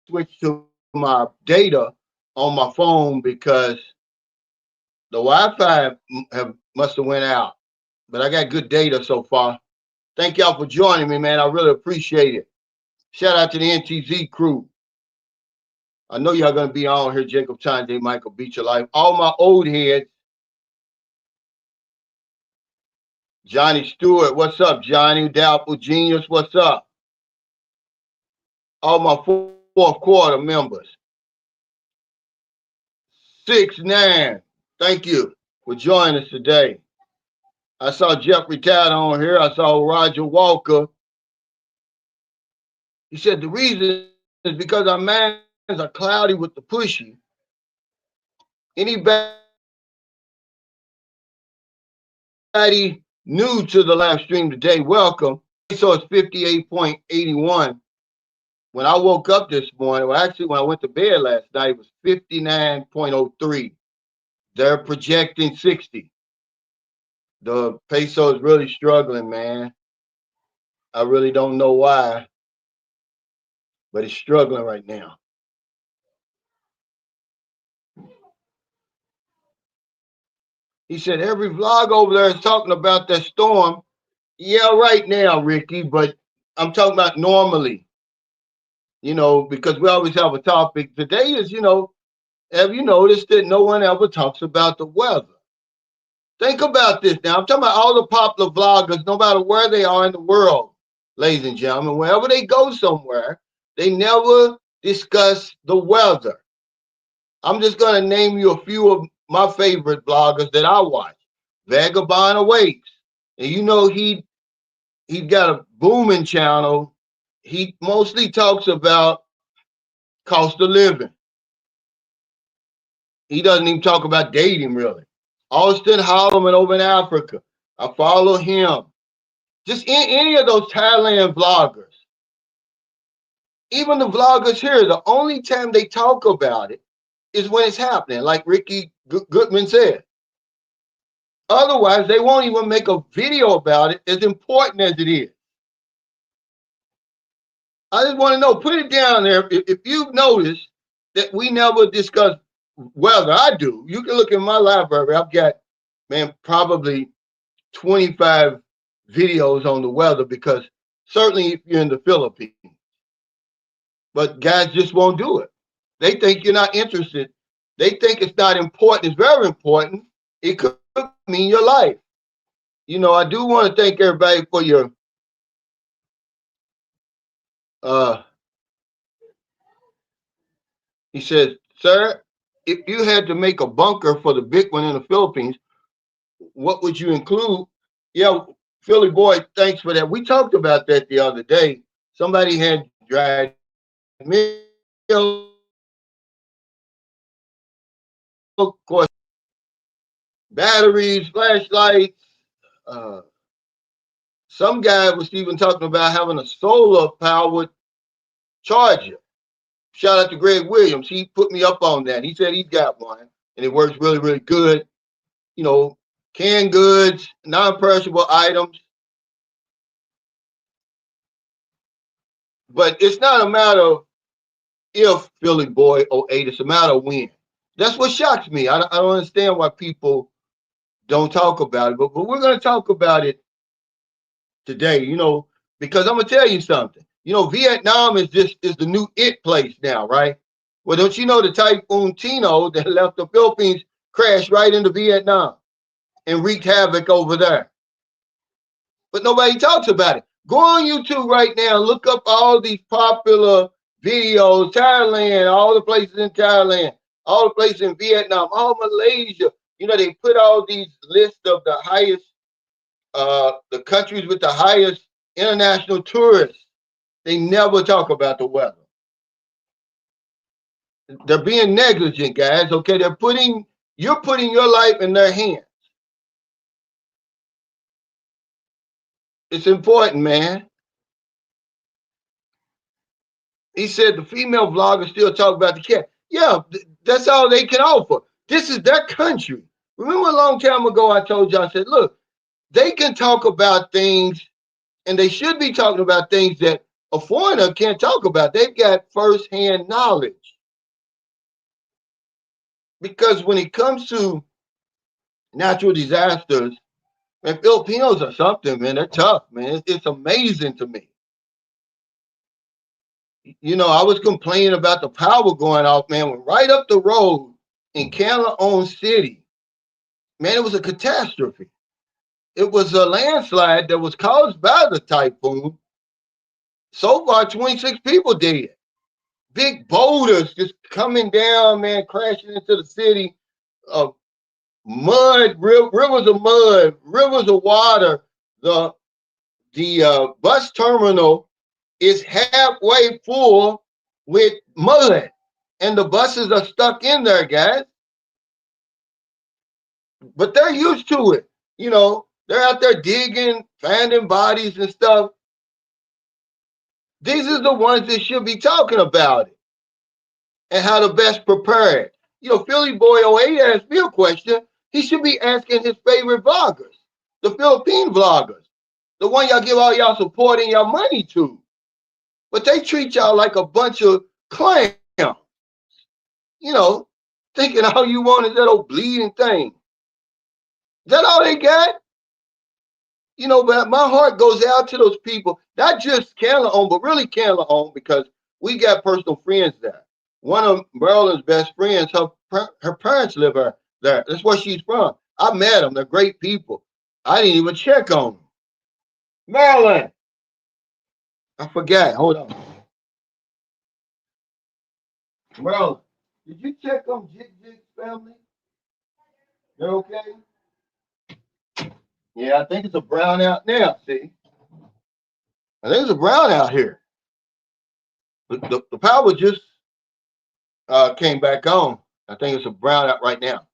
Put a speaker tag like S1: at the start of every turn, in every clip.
S1: switch to my data on my phone because the Wi-Fi must have went out. But I got good data so far. Thank y'all for joining me, man. I really appreciate it. Shout out to the NTZ crew. I know y'all gonna be on here. Jacob Chande, Michael Beach Your Life. All my old heads. Johnny Stewart, what's up, Johnny? Doubtful Genius, what's up? All my fourth quarter members. 6ix9ine, thank you for joining us today. I saw Jeff Retired on here. I saw Roger Walker. He said the reason is because our minds are cloudy with the pushy. Anybody new to the live stream today, welcome. So it's 58.81. When I woke up this morning, well, actually, when I went to bed last night, it was 59.03. They're projecting 60. The peso is really struggling, man. I really don't know why, but it's struggling right now. He said every vlog over there is talking about that storm. Yeah, right now, Ricky, but I'm talking about normally, because we always have a topic. Today is, have you noticed that no one ever talks about the weather? Think about this now. I'm talking about all the popular vloggers, no matter where they are in the world, ladies and gentlemen, wherever they go somewhere, they never discuss the weather. I'm just going to name you a few of my favorite vloggers that I watch. Vagabond Awakes. And he got a booming channel. He mostly talks about cost of living. He doesn't even talk about dating, really. Austin Holloman over in Africa. I follow him. Just any of those Thailand vloggers. Even the vloggers here, the only time they talk about it is when it's happening, like Ricky Goodman said. Otherwise, they won't even make a video about it, as important as it is. I just want to know, put it down there. If you've noticed that we never discuss weather, I do. You can look in my library. I've got, probably 25 videos on the weather because certainly if you're in the Philippines. But guys just won't do it. They think you're not interested. They think it's not important. It's very important. It could mean your life. I do want to thank everybody for your he says, sir, if you had to make a bunker for the big one in the Philippines, what would you include? Yeah, Philly boy, thanks for that. We talked about that the other day. Somebody had dried milk, of course, batteries, flashlights. Some guy was even talking about having a solar powered charger. Shout out to Greg Williams. He put me up on that. He said he's got one and it works really, really good. Canned goods, non-perishable items. But it's not a matter of if Philly boy 08, it's a matter of when. That's what shocks me. I don't understand why people don't talk about it, but we're going to talk about it today, because I'm going to tell you something. Vietnam is the new it place now, right? Well, don't you know the Typhoon Tino that left the Philippines crashed right into Vietnam and wreaked havoc over there? But nobody talks about it. Go on YouTube right now, look up all these popular videos, Thailand, all the places in Thailand, all the places in Vietnam, all Malaysia. They put all these lists of the highest, the countries with the highest international tourists. They never talk about the weather. They're being negligent, guys. Okay, you're putting your life in their hands. It's important, man. He said the female vloggers still talk about the cat. Yeah, that's all they can offer. This is their country. Remember a long time ago I told you, I said, look, they can talk about things and they should be talking about things that a foreigner can't talk about. They've got firsthand knowledge. Because when it comes to natural disasters, man, Filipinos are something, man. They're tough, man. It's amazing to me. You know, I was complaining about the power going off, man. When right up the road in Canlaon City, man, it was a catastrophe. It was a landslide that was caused by the typhoon. So far, 26 people dead. Big boulders just coming down, man, crashing into the city. Uh, Mud, rivers of mud, rivers of water. The bus terminal is halfway full with mud, and the buses are stuck in there, guys. But they're used to it. You know, they're out there digging, finding bodies and stuff. These are the ones that should be talking about it and how to best prepare it. You know, Philly Boy '08 asked me a question. He should be asking his favorite vloggers, the Philippine vloggers, the one y'all give all y'all support and y'all money to. But they treat y'all like a bunch of clowns, you know, thinking all you want is that old bleeding thing. Is that all they got? You know, but my heart goes out to those people, not just Canlaon, but really Canlaon, because we got personal friends there. One of Marilyn's best friends, her parents live there. That's where she's from. I met them. They're great people. I didn't even check on them. Marilyn, I forgot. Hold on. Marilyn, did you check on Jig Jig's family? They're okay? Yeah, I think it's a brownout now. See, I think it's a brownout here. The power just came back on. I think it's a brownout right now.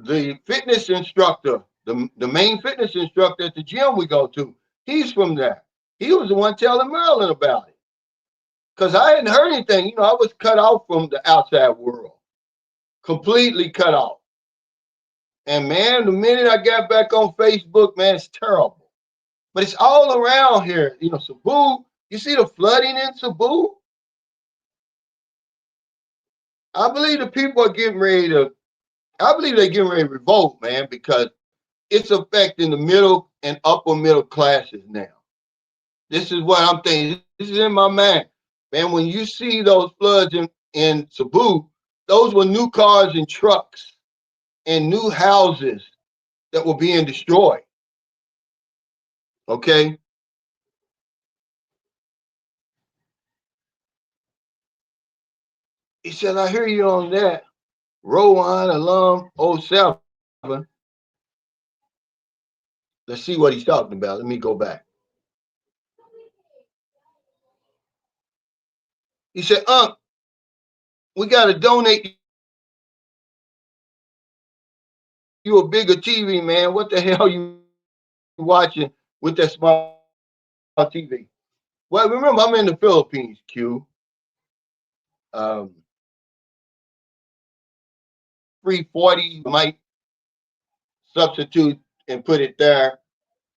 S1: The fitness instructor, the main fitness instructor at the gym we go to, he's from there. He was the one telling Marilyn about it. Because I hadn't heard anything. You know, I was cut off from the outside world. Completely cut off. And man, the minute I got back on Facebook, man, it's terrible. But it's all around here. You know, Cebu, you see the flooding in Cebu? I believe the people are getting ready to, I believe they're getting ready to revolt, man, because it's affecting the middle and upper middle classes now. This is what I'm thinking. This is in my mind. Man, when you see those floods in Cebu, those were new cars and trucks and new houses that were being destroyed. Okay? He said, I hear you on that. Rowan Alum '07. Let's see what he's talking about. Let me go back. He said, we got to donate you a bigger TV, man. What the hell you watching with that small TV? Well, remember, I'm in the Philippines, Q. Um, 340 might substitute and put it there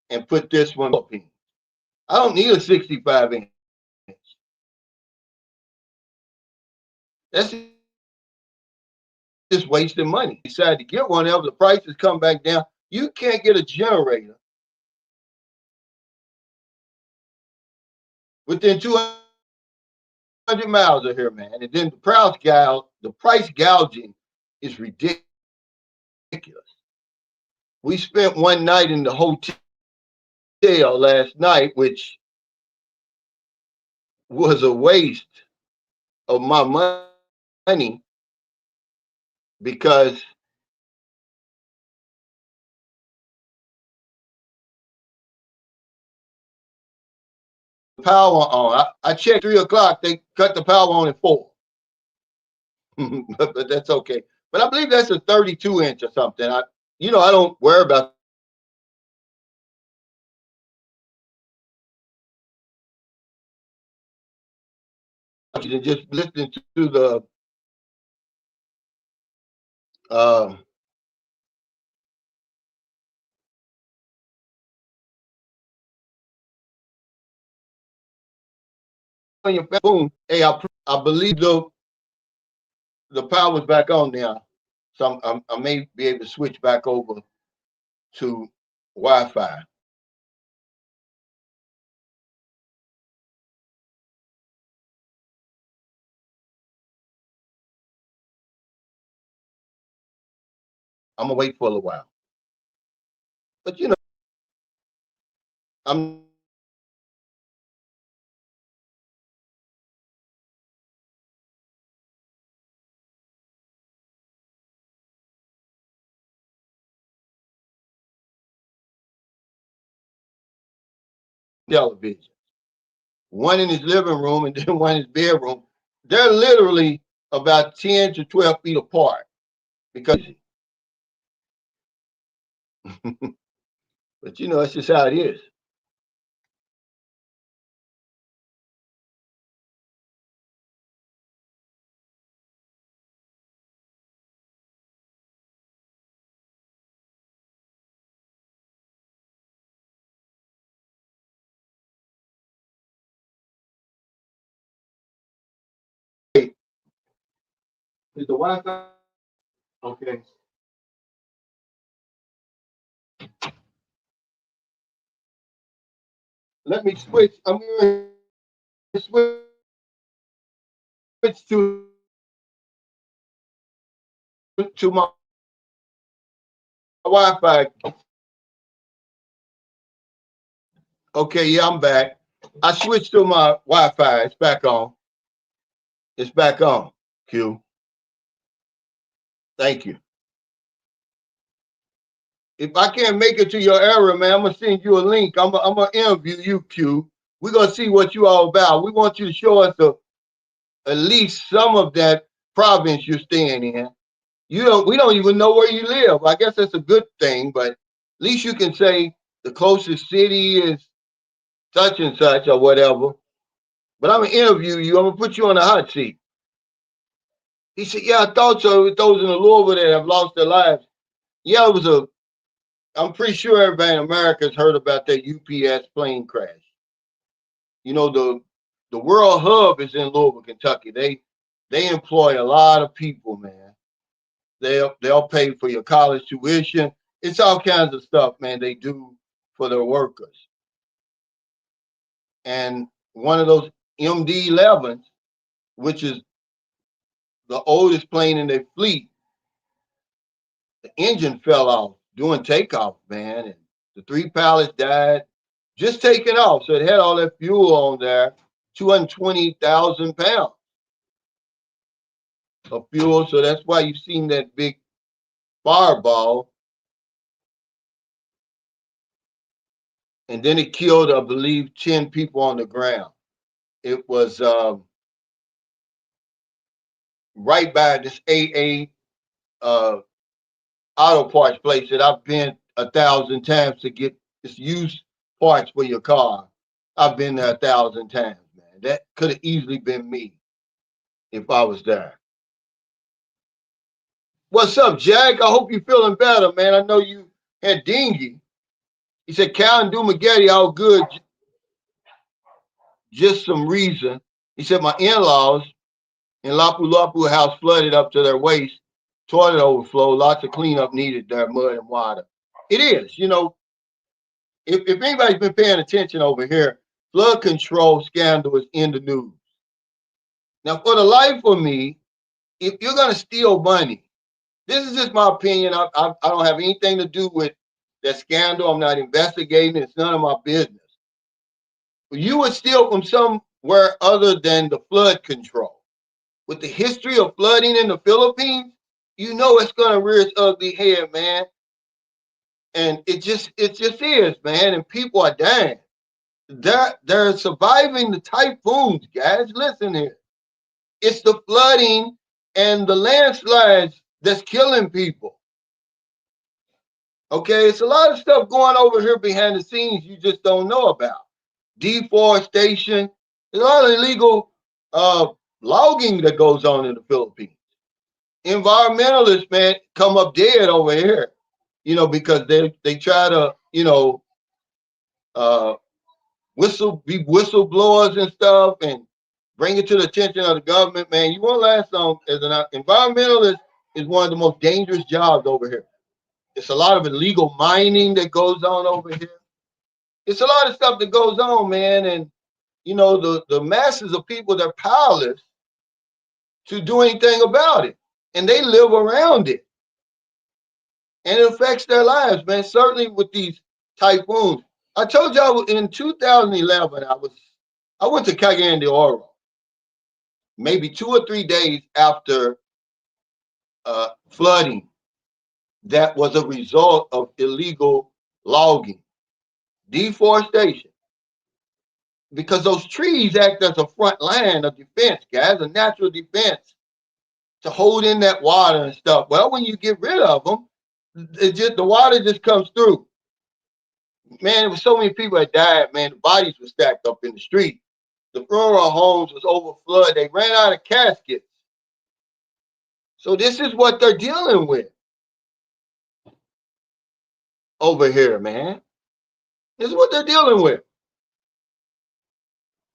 S1: and put this one up. I don't need a 65 inch. That's just wasting money. Decide to get one else, the prices come back down. You can't get a generator within 200 miles of here, man. And then the price gouging is ridiculous. We spent one night in the hotel last night, which was a waste of my money because power on. I checked 3 o'clock. They cut the power on at 4. But that's okay. But I believe that's a 32 inch or something. I don't worry about just listening to the uh, on your phone. Hey, I believe the power's back on now, so I may be able to switch back over to Wi-Fi. I'm gonna wait for a little while, but I'm television. One in his living room and then one in his bedroom. They're literally about 10 to 12 feet apart because, but it's just how it is. Hey, is the Wi-Fi okay? Let me switch. I'm going to switch to my Wi-Fi. Okay, yeah, I'm back. I switched to my Wi-Fi. It's back on. It's back on. Q. Thank you. If I can't make it to your area, man, I'm gonna send you a link. I'm gonna interview you, Q. We're gonna see what you all about. We want you to show us at least some of that province you're staying in. We don't even know where you live. I guess that's a good thing, but at least you can say the closest city is such and such or whatever. But I'm gonna interview you. I'm gonna put you on the hot seat. He said, "Yeah, I thought so. With those in the Louisville that have lost their lives, yeah, it was a. I'm pretty sure everybody in America has heard about that UPS plane crash. The World Hub is in Louisville, Kentucky. They employ a lot of people, man. They'll pay for your college tuition. It's all kinds of stuff, man. They do for their workers. And one of those MD-11s, which is the oldest plane in their fleet, the engine fell off doing takeoff, man, and the three pilots died just taking off. So it had all that fuel on there, 220,000 pounds of fuel. So that's why you've seen that big fireball. And then it killed, I believe, 10 people on the ground. It was right by this AA auto parts place that I've been 1,000 times to get this used parts for your car. I've been there 1,000 times, man. That could have easily been me if I was there. What's up, Jack? I hope you're feeling better, man. I know you had dengue. He said, Cal and Dumagetti, all good, just some reason. He said, my in-laws in Lapu Lapu house flooded up to their waist, toilet overflow, lots of cleanup needed there, mud and water. It is, if anybody's been paying attention over here, flood control scandal is in the news. Now, for the life of me, if you're going to steal money, this is just my opinion. I don't have anything to do with that scandal. I'm not investigating. It's none of my business. You would steal from somewhere other than the flood control. With the history of flooding in the Philippines, it's going to rear its ugly head, man. And it just is, man. And people are dying. They're surviving the typhoons, guys. Listen here. It's the flooding and the landslides that's killing people. Okay, it's a lot of stuff going over here behind the scenes you just don't know about. Deforestation. There's a lot of illegal uh, logging that goes on in the Philippines. Environmentalists, man, come up dead over here, because they try to, uh, be whistleblowers and stuff, and bring it to the attention of the government, man. You won't last long. As an environmentalist is one of the most dangerous jobs over here. It's a lot of illegal mining that goes on over here. It's a lot of stuff that goes on, man. And you know, the masses of people, they're powerless to do anything about it. And they live around it. And it affects their lives, man. Certainly with these typhoons. I told y'all in 2011, I went to Cagayan de Oro, maybe 2 or 3 days after flooding that was a result of illegal logging, deforestation, because those trees act as a front line of defense, guys, a natural defense to hold in that water and stuff. Well, when you get rid of them, the water just comes through. Man, there was so many people that died, man. The bodies were stacked up in the street. The funeral homes was over flood. They ran out of caskets. So this is what they're dealing with over here, man. This is what they're dealing with.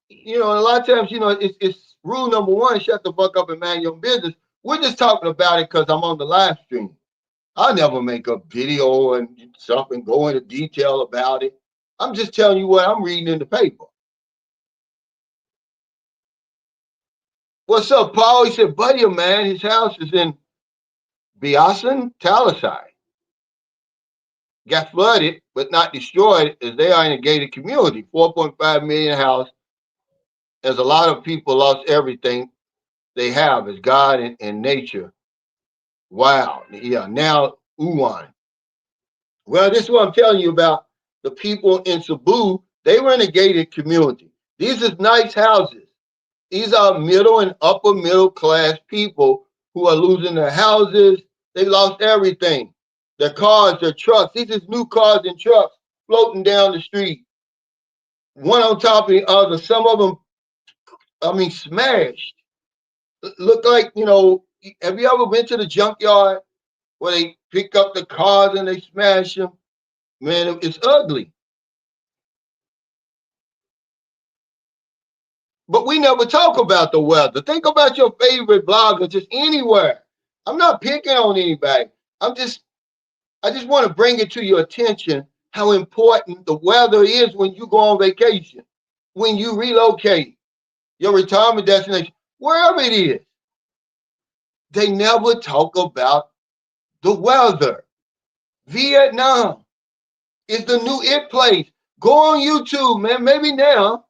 S1: You know, a lot of times, you know, it's rule number one, shut the fuck up and mind your business. We're just talking about it because I'm on the live stream. I never make a video and something go into detail about it. I'm just telling you what I'm reading in the paper. What's up, Paul? He said, buddy of man, his house is in Biasan, Talisai. Got flooded, but not destroyed, as they are in a gated community. 4.5 million house. As a lot of people lost everything they have as God and nature. Wow. Yeah. Now, Uwan. Well, this is what I'm telling you about the people in Cebu. They were in a gated community. These are nice houses. These are middle and upper middle class people who are losing their houses. They lost everything. Their cars, their trucks. These are new cars and trucks floating down the street. One on top of the other. Some of them, I mean, smashed. Look like, you know, have you ever been to the junkyard where they pick up the cars and they smash them? Man, it's ugly. But we never talk about the weather. Think about your favorite blogger just anywhere. I'm not picking on anybody. I just want to bring it to your attention how important the weather is when you go on vacation, when you relocate, your retirement destination, wherever it is. They never talk about the weather. Vietnam is the new it place. Go on YouTube, man. Maybe now.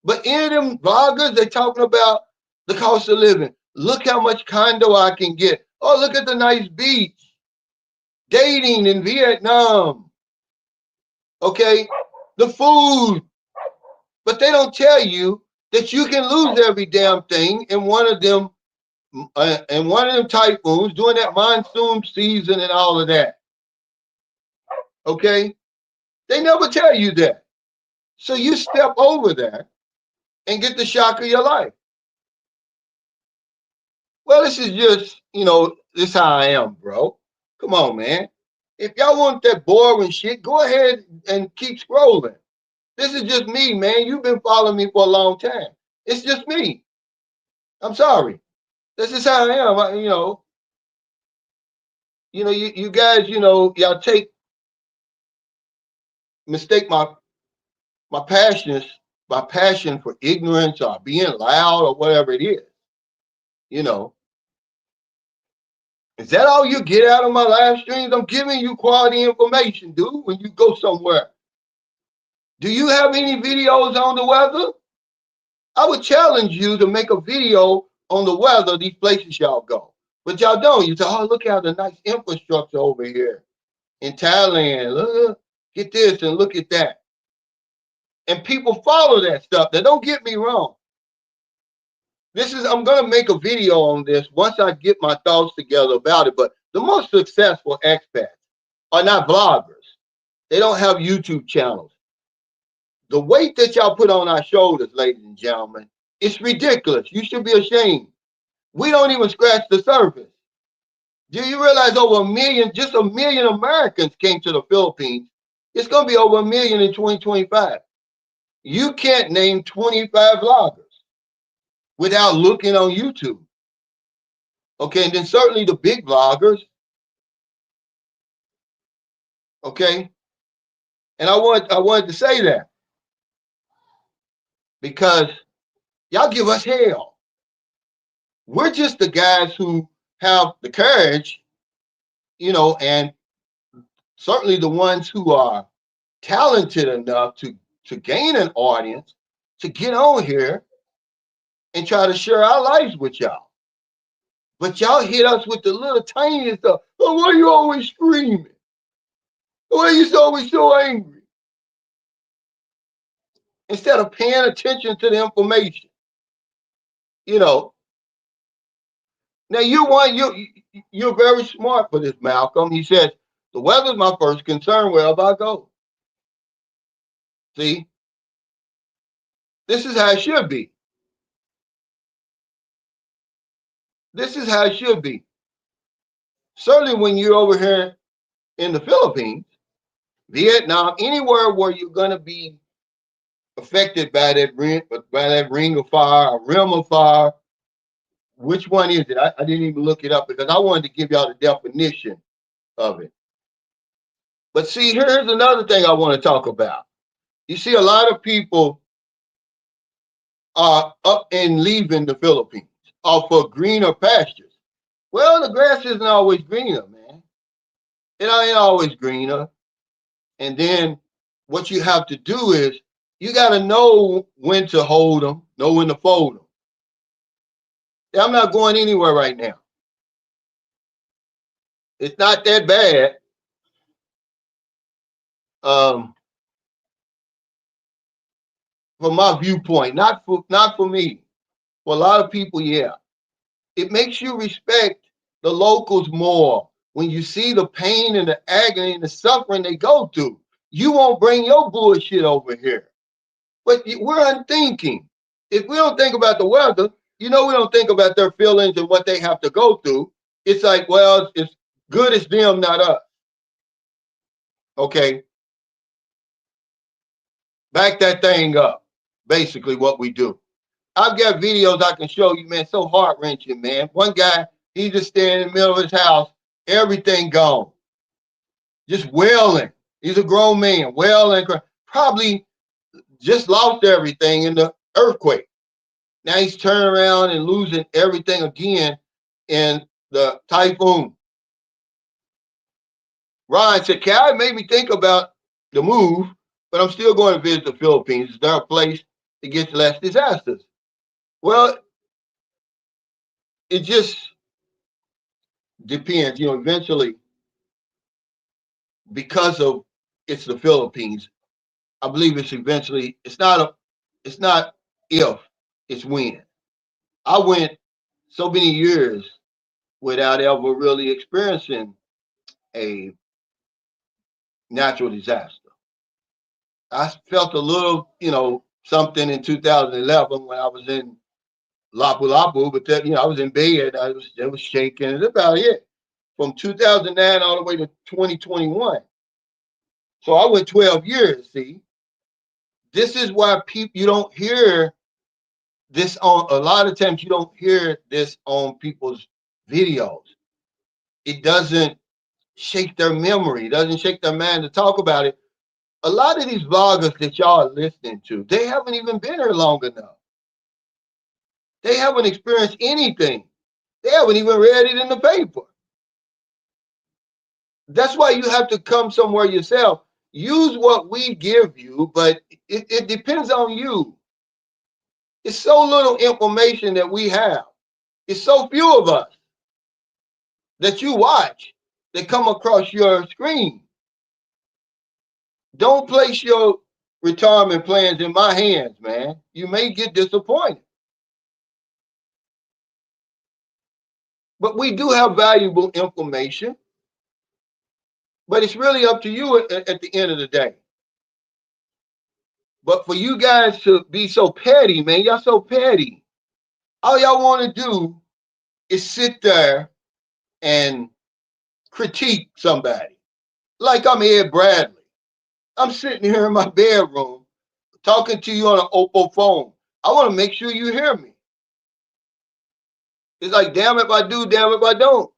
S1: But any of them bloggers, they talking about the cost of living. Look how much condo I can get. Oh, look at the nice beach. Dating in Vietnam. Okay? The food. But they don't tell you that you can lose every damn thing in one of them typhoons during that monsoon season and all of that. Okay? They never tell you that. So you step over that and get the shock of your life. Well, this is just, you know, this is how I am, bro. Come on, man. If y'all want that boring shit, go ahead and keep scrolling. This is just me, man. You've been following me for a long time. It's just me. I'm sorry. This is how I am. You guys, y'all mistake my passion for ignorance or being loud or whatever it is. You know, is that all you get out of my live streams? I'm giving you quality information, dude, when you go somewhere. Do you have any videos on the weather? I would challenge you to make a video on the weather of these places y'all go. But y'all don't. You say, oh, look at the nice infrastructure over here in Thailand. Look, get this and look at that. And people follow that stuff. Now, don't get me wrong. I'm going to make a video on this once I get my thoughts together about it. But the most successful expats are not vloggers. They don't have YouTube channels. The weight that y'all put on our shoulders, ladies and gentlemen, it's ridiculous. You should be ashamed. We don't even scratch the surface. Do you realize over just a million Americans came to the Philippines? It's going to be over 1 million in 2025. You can't name 25 vloggers. without looking on YouTube. Okay, and then certainly the big vloggers. Okay, and I wanted to say that because y'all give us hell. We're just the guys who have the courage, and certainly the ones who are talented enough to gain an audience, to get on here and try to share our lives with y'all. But y'all hit us with the little tiny stuff. Oh, why are you always screaming? Why are you always so angry? Instead of paying attention to the information. You know. Now you're very smart for this, Malcolm. He says, the weather's my first concern wherever I go. See? This is how it should be. This is how it should be. Certainly when you're over here in the Philippines, Vietnam, anywhere where you're going to be affected by that ring of fire, a rim of fire. Which one is it? I didn't even look it up because I wanted to give y'all the definition of it. But see, here's another thing I want to talk about. You see, a lot of people are up and leaving the Philippines for greener pastures. Well, the grass isn't always greener, man. It ain't always greener. And then what you have to do is you got to know when to hold them, know when to fold them. I'm not going anywhere right now. It's not that bad. From my viewpoint, not for me. For a lot of people, yeah. It makes you respect the locals more when you see the pain and the agony and the suffering they go through. You won't bring your bullshit over here. But we're unthinking. If we don't think about the weather, we don't think about their feelings and what they have to go through. It's like, well, it's good as them, not us. Okay. Back that thing up. Basically what we do. I've got videos I can show you, man, so heart-wrenching, man. One guy, he just standing in the middle of his house, everything gone. Just wailing. He's a grown man, wailing, probably just lost everything in the earthquake. Now he's turning around and losing everything again in the typhoon. Ryan said, Cal, it made me think about the move, but I'm still going to visit the Philippines. Is there a place that gets less disasters? Well, it just depends. Eventually, because of it's the Philippines, I believe it's eventually, it's not if, it's when. I went so many years without ever really experiencing a natural disaster. I felt a little, something in 2011 when I was in Lapu-Lapu, but that, I was in bed. It was shaking. That's about it. From 2009 all the way to 2021. So I went 12 years, see. This is why you don't hear this on, a lot of times you don't hear this on people's videos. It doesn't shake their memory. It doesn't shake their mind to talk about it. A lot of these vloggers that y'all are listening to, they haven't even been here long enough. They haven't experienced anything. They haven't even read it in the paper. That's why you have to come somewhere yourself. Use what we give you, but it depends on you. It's so little information that we have. It's so few of us that you watch that come across your screen. Don't place your retirement plans in my hands, man. You may get disappointed. But we do have valuable information. But it's really up to you at the end of the day. But for you guys to be so petty, man, y'all so petty. All y'all want to do is sit there and critique somebody. Like I'm Ed Bradley. I'm sitting here in my bedroom talking to you on an Oppo phone. I want to make sure you hear me. It's like, damn if I do, damn if I don't.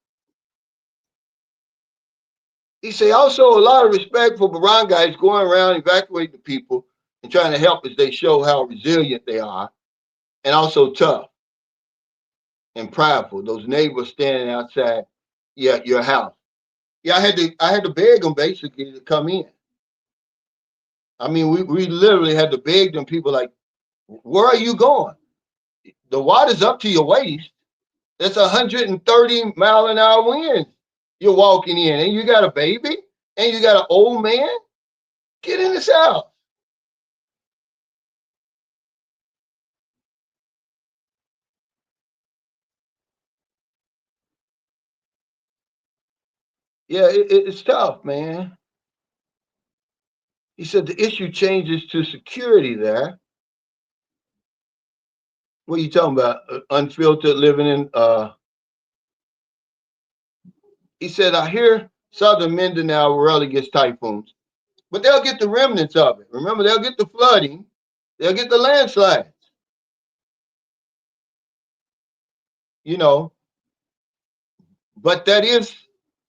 S1: He said also a lot of respect for barangays going around evacuating the people and trying to help as they show how resilient they are and also tough and prideful. Those neighbors standing outside your house. Yeah, I had to beg them basically to come in. I mean, we literally had to beg them people like, where are you going? The water's up to your waist. That's 130-mile-an-hour winds you're walking in, and you got a baby, and you got an old man. Get in this house. Yeah, it's tough, man. He said the issue changes to security there. What are you talking about? Unfiltered living in. He said, I hear southern Mindanao rarely gets typhoons, but they'll get the remnants of it. Remember, they'll get the flooding, they'll get the landslides. You know, but that is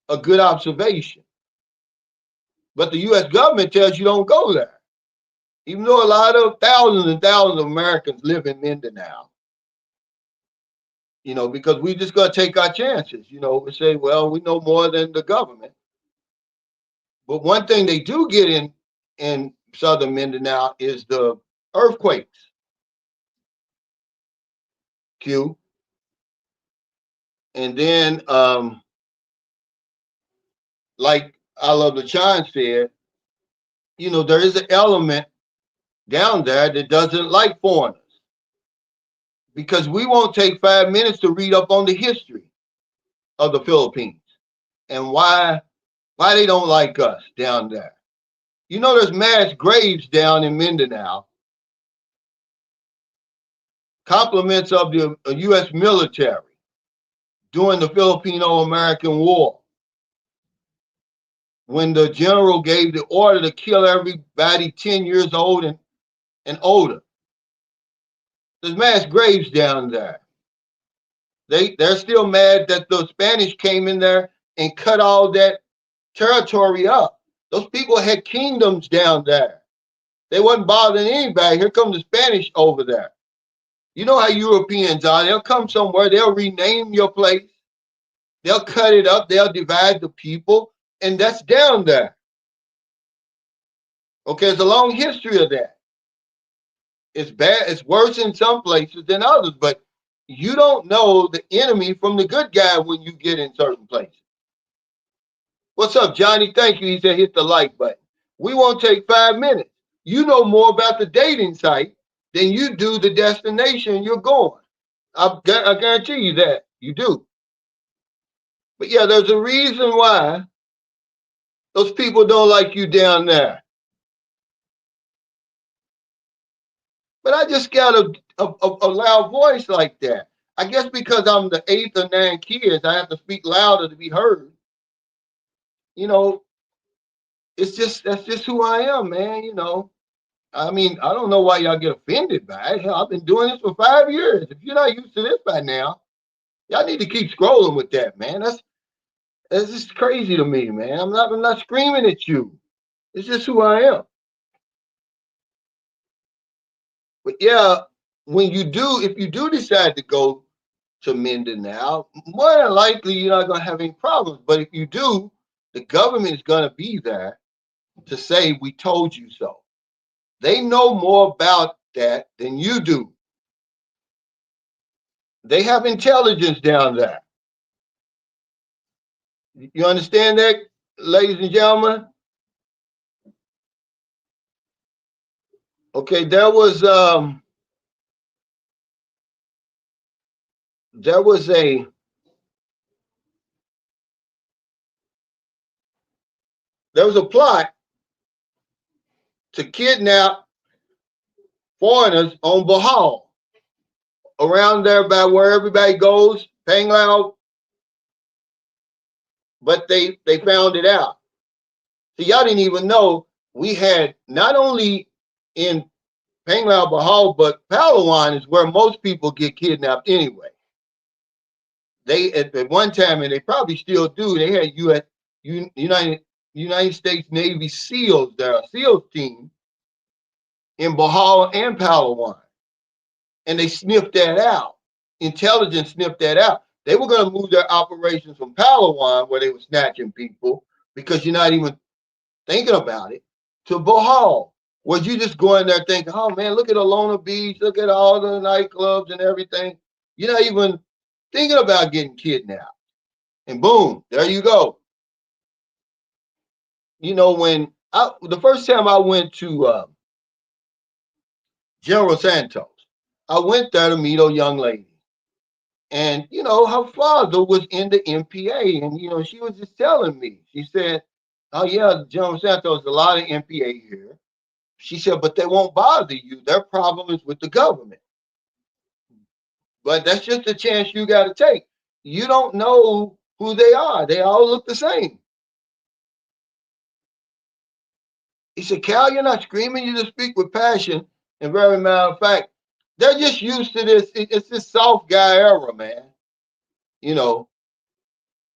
S1: a good observation. But the U.S. government tells you don't go there, even though a lot of thousands and thousands of Americans live in Mindanao. Because we just got to take our chances. We say, well, we know more than the government. But one thing they do get in southern Mindanao is the earthquakes. Q. And then, like I Love the Chime said, there is an element down there that doesn't like foreigners because we won't take 5 minutes to read up on the history of the Philippines and why they don't like us down there. There's mass graves down in Mindanao, compliments of the U.S. military during the Filipino-American War, when the general gave the order to kill everybody 10 years old and older. There's mass graves down there. They're still mad that the Spanish came in there and cut all that territory up. Those people had kingdoms down there. They wasn't bothering anybody. Here come the Spanish over there. You know how Europeans are. They'll come somewhere. They'll rename your place. They'll cut it up. They'll divide the people. And that's down there. Okay, there's a long history of that. It's bad. It's worse in some places than others. But you don't know the enemy from the good guy when you get in certain places. What's up, Johnny? Thank you. He said hit the like button. We won't take 5 minutes. You know more about the dating site than you do the destination you're going. I guarantee you that. You do. But yeah, there's a reason why those people don't like you down there. But I just got a loud voice like that. I guess because I'm the 8th or 9th kids, I have to speak louder to be heard. That's just who I am, man. I mean, I don't know why y'all get offended by it. Hell, I've been doing this for 5 years. If you're not used to this by now, y'all need to keep scrolling with that, man. That's just crazy to me, man. I'm not screaming at you. It's just who I am. But yeah, if you do decide to go to Mindanao, more than likely you're not gonna have any problems. But if you do, the government is gonna be there to say we told you so. They know more about that than you do. They have intelligence down there. You understand that, ladies and gentlemen? Okay, there was a plot to kidnap foreigners on Bohol, around there by where everybody goes, Panglao, but they found it out. So y'all didn't even know we had not only in Panglao, Bohol, but Palawan is where most people get kidnapped anyway. They at one time, and they probably still do. They had United States Navy SEALs there, SEALs team in Bohol and Palawan, and they sniffed that out. Intelligence sniffed that out. They were going to move their operations from Palawan, where they were snatching people, because you're not even thinking about it, to Bohol, where you just go in there thinking, oh man, look at Alona Beach, look at all the nightclubs and everything. You're not even thinking about getting kidnapped. And boom, there you go. When the first time I went to General Santos, I went there to meet a young lady. And, her father was in the MPA. And, she was just telling me, she said, oh, yeah, General Santos, a lot of MPA here. She said, but they won't bother you. Their problem is with the government. But that's just a chance you got to take. You don't know who they are. They all look the same. He said, Cal, you're not screaming. You just speak with passion. And very matter of fact, they're just used to this. It's this soft guy era, man.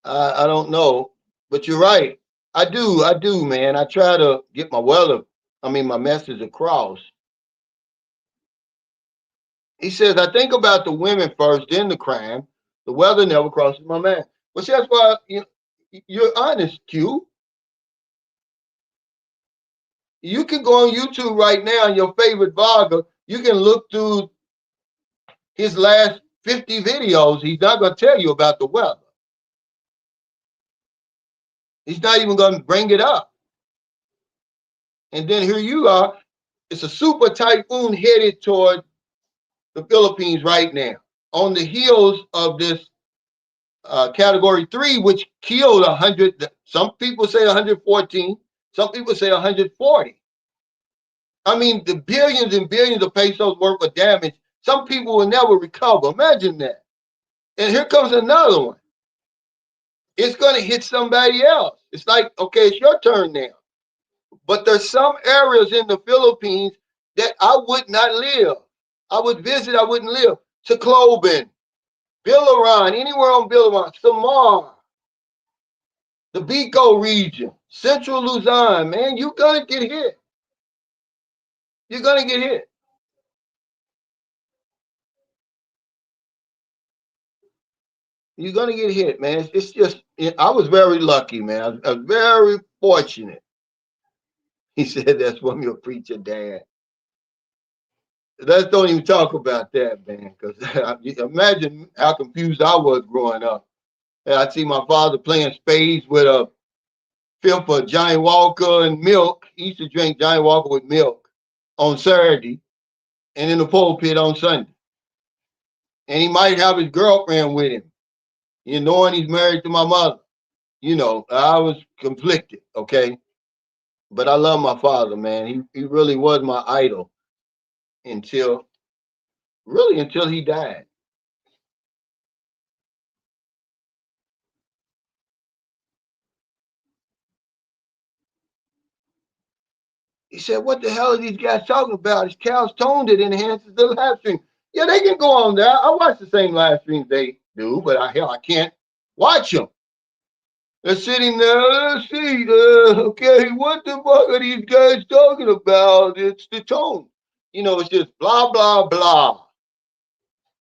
S1: I don't know. But you're right. I do, man. I try to get my message across. He says, I think about the women first, then the crime. The weather never crosses my mind. But see, that's why you're honest, Q. You can go on YouTube right now, and your favorite vlogger, you can look through his last 50 videos. He's not going to tell you about the weather. He's not even going to bring it up. And then here you are. It's a super typhoon headed toward the Philippines right now, on the heels of this Category 3, which killed 100. Some people say 114. Some people say 140. I mean, the billions and billions of pesos worth of damage. Some people will never recover. Imagine that. And here comes another one. It's going to hit somebody else. It's like, okay, it's your turn now. But there's some areas in the Philippines that I would not live. I would visit, I wouldn't live. Tacloban, Bilaran, anywhere on Bilaran, Samar, the Bicol region, Central Luzon, man, you're going to get hit. You're going to get hit. You're going to get hit, man. It's just, I was very lucky, man. I was very fortunate. He said that's from your preacher dad. Let's don't even talk about that, man, because imagine how confused I was growing up. And I'd see my father playing spades with a fifth of Johnny Walker and milk. He used to drink Johnny Walker with milk on Saturday and in the pulpit on Sunday. And he might have his girlfriend with him, knowing he's married to my mother. I was conflicted, okay? But I love my father, man. He really was my idol until he died. He said, what the hell are these guys talking about? His Cal's toned it enhances the live stream. Yeah, they can go on there. I watch the same live streams they do, but I can't watch them. They're sitting there, let's see, okay, what the fuck are these guys talking about? It's the tone. It's just blah, blah, blah.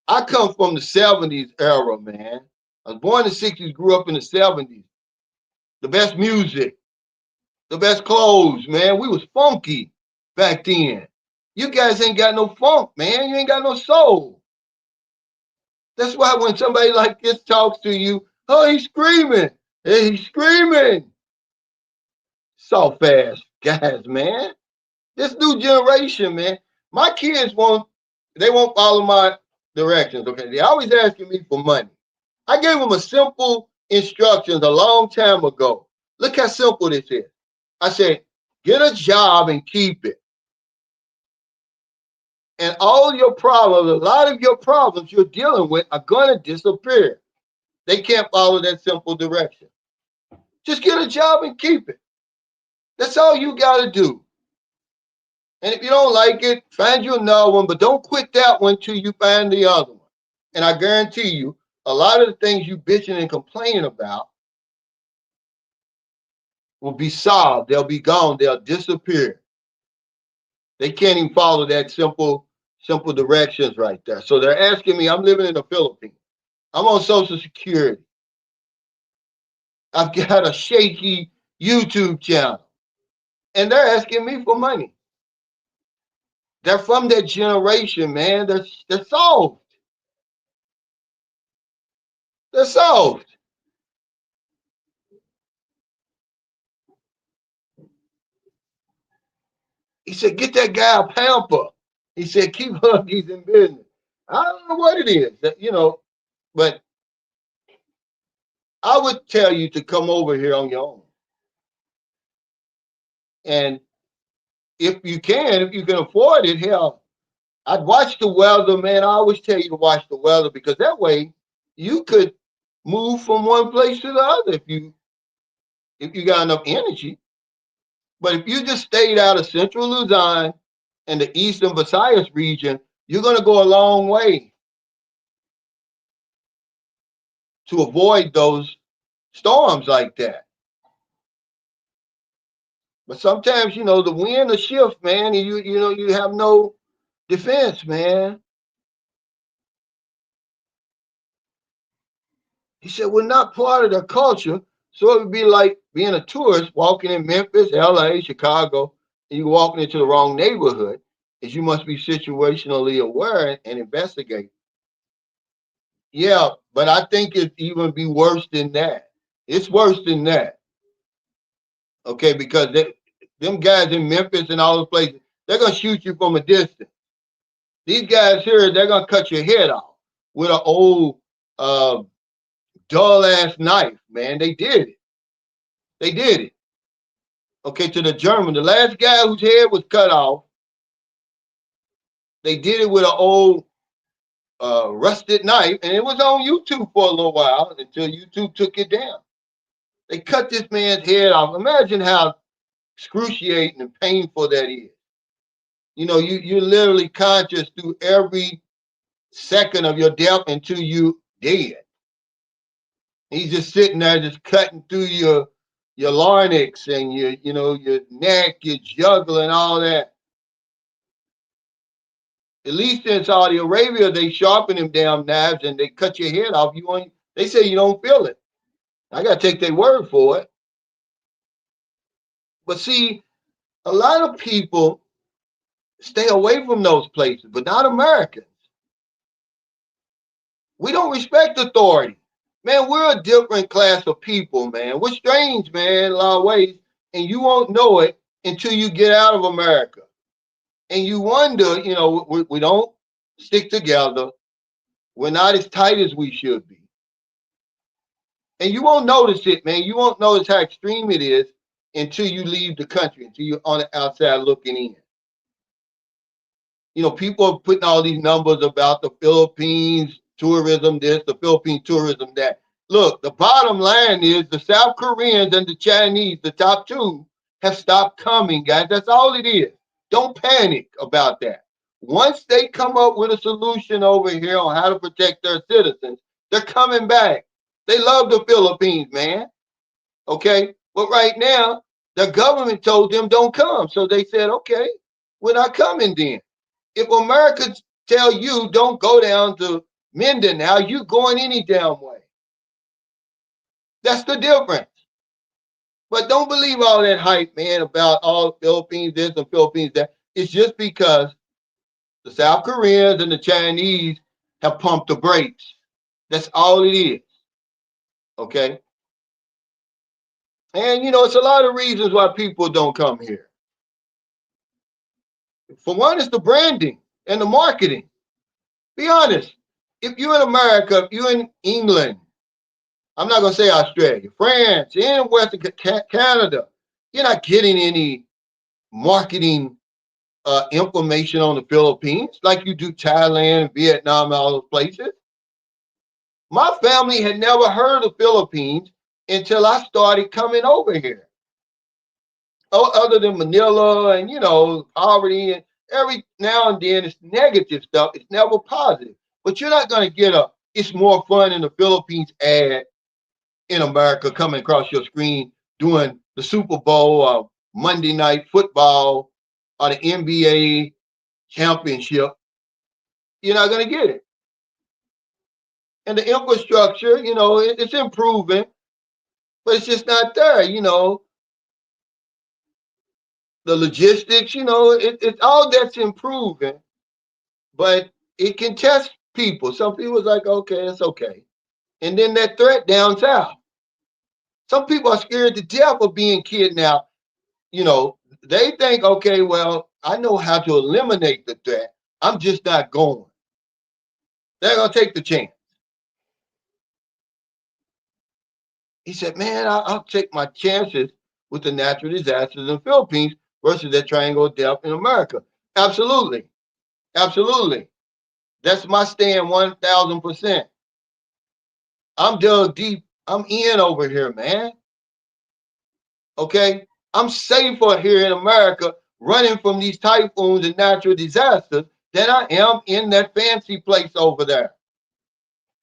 S1: I come from the 70s era, man. I was born in the 60s, grew up in the 70s. The best music, the best clothes, man. We was funky back then. You guys ain't got no funk, man. You ain't got no soul. That's why when somebody like this talks to you, oh, he's screaming. Hey, he's screaming. Soft ass guys, man. This new generation, man. My kids won't follow my directions, okay? They always asking me for money. I gave them a simple instructions a long time ago. Look how simple this is. I said, get a job and keep it. And all your problems, a lot of your problems you're dealing with are going to disappear. They can't follow that simple direction. Just get a job and keep it. That's all you got to do. And if you don't like it, find you another one, but don't quit that one till you find the other one. And I guarantee you, a lot of the things you bitching and complaining about will be solved. They'll be gone. They'll disappear. They can't even follow that simple directions right there. So they're asking me, I'm living in the Philippines. I'm on Social Security. I've got a shaky YouTube channel. And they're asking me for money. They're from that generation, man. They're soft. They're soft. He said, get that guy a pamper. He said, keep Huggies in business. I don't know what it is, but I would tell you to come over here on your own. And if you can afford it, hell, I'd watch the weather, man. I always tell you to watch the weather because that way you could move from one place to the other if you got enough energy. But if you just stayed out of central Luzon and the eastern Visayas region, you're going to go a long way to avoid those storms like that. But sometimes, the wind will shift, man, and you have no defense, man. He said, we're not part of their culture. So it would be like being a tourist walking in Memphis, LA, Chicago, and you're walking into the wrong neighborhood, is you must be situationally aware and investigate. Yeah, but I think it'd even be worse than that. It's worse than that. Okay, because them guys in Memphis and all those places, they're gonna shoot you from a distance. These guys here, they're gonna cut your head off with an old dull ass knife, man. They did it. They did it. Okay, to the German. The last guy whose head was cut off, they did it with an old rusted knife, and it was on YouTube for a little while until YouTube took it down. They cut this man's head off. Imagine how excruciating and painful that is. You're literally conscious through every second of your death until you dead. He's just sitting there, just cutting through your larynx and your neck, your jugular, and all that. At least in Saudi Arabia, they sharpen them damn knives and they cut your head off. They say you don't feel it. I gotta take their word for it. But see, a lot of people stay away from those places, but not Americans. We don't respect authority. Man, we're a different class of people, man. We're strange, man, in a lot of ways, and you won't know it until you get out of America. And you wonder, we don't stick together. We're not as tight as we should be. And you won't notice it, man. You won't notice how extreme it is until you leave the country, until you're on the outside looking in. People are putting all these numbers about the Philippines tourism this, the Philippines tourism that. Look, the bottom line is the South Koreans and the Chinese, the top two, have stopped coming, guys. That's all it is. Don't panic about that. Once they come up with a solution over here on how to protect their citizens, they're coming back. They love the Philippines, man. Okay? But right now, the government told them don't come. So they said, okay, we're not coming then. If America tell you don't go down to Mindanao, you going any damn way. That's the difference. But don't believe all that hype, man, about all Philippines this and Philippines that. It's just because the South Koreans and the Chinese have pumped the brakes. That's all it is. Okay? And, it's a lot of reasons why people don't come here. For one, it's the branding and the marketing. Be honest. If you're in America, if you're in England, I'm not going to say Australia, France, and Western Canada, you're not getting any marketing information on the Philippines like you do Thailand, Vietnam, all those places. My family had never heard of Philippines until I started coming over here. Other than Manila and, poverty and every now and then it's negative stuff. It's never positive. But you're not going to get a it's more fun in the Philippines ad in America coming across your screen doing the Super Bowl or Monday Night Football or the NBA championship. You're not going to get it. And the infrastructure, it's improving, but it's just not there. The logistics, it's all that's improving, but it can test people. Some people's like, okay, it's okay. And then that threat down south. Some people are scared to death of being kidnapped. They think, okay, well, I know how to eliminate the threat. I'm just not going. They're going to take the chance. He said, man, I'll take my chances with the natural disasters in the Philippines versus the triangle of death in America. Absolutely. Absolutely. That's my stand 1,000%. I'm dug deep. I'm in over here, man. Okay? I'm safer here in America running from these typhoons and natural disasters than I am in that fancy place over there.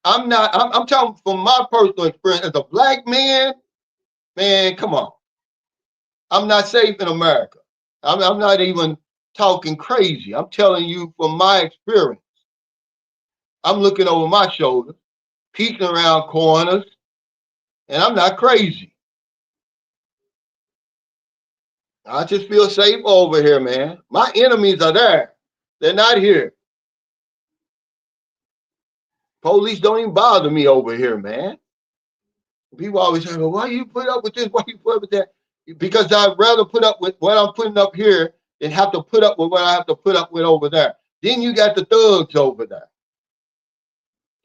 S1: I'm talking from my personal experience as a black man, come on. I'm not safe in America. I'm not even talking crazy. I'm telling you from my experience. I'm looking over my shoulder, peeking around corners, and I'm not crazy. I just feel safe over here, man. My enemies are there. They're not here. Police don't even bother me over here, man. People always say, well, why you put up with this? Why you put up with that? Because I'd rather put up with what I'm putting up here than have to put up with what I have to put up with over there. Then you got the thugs over there.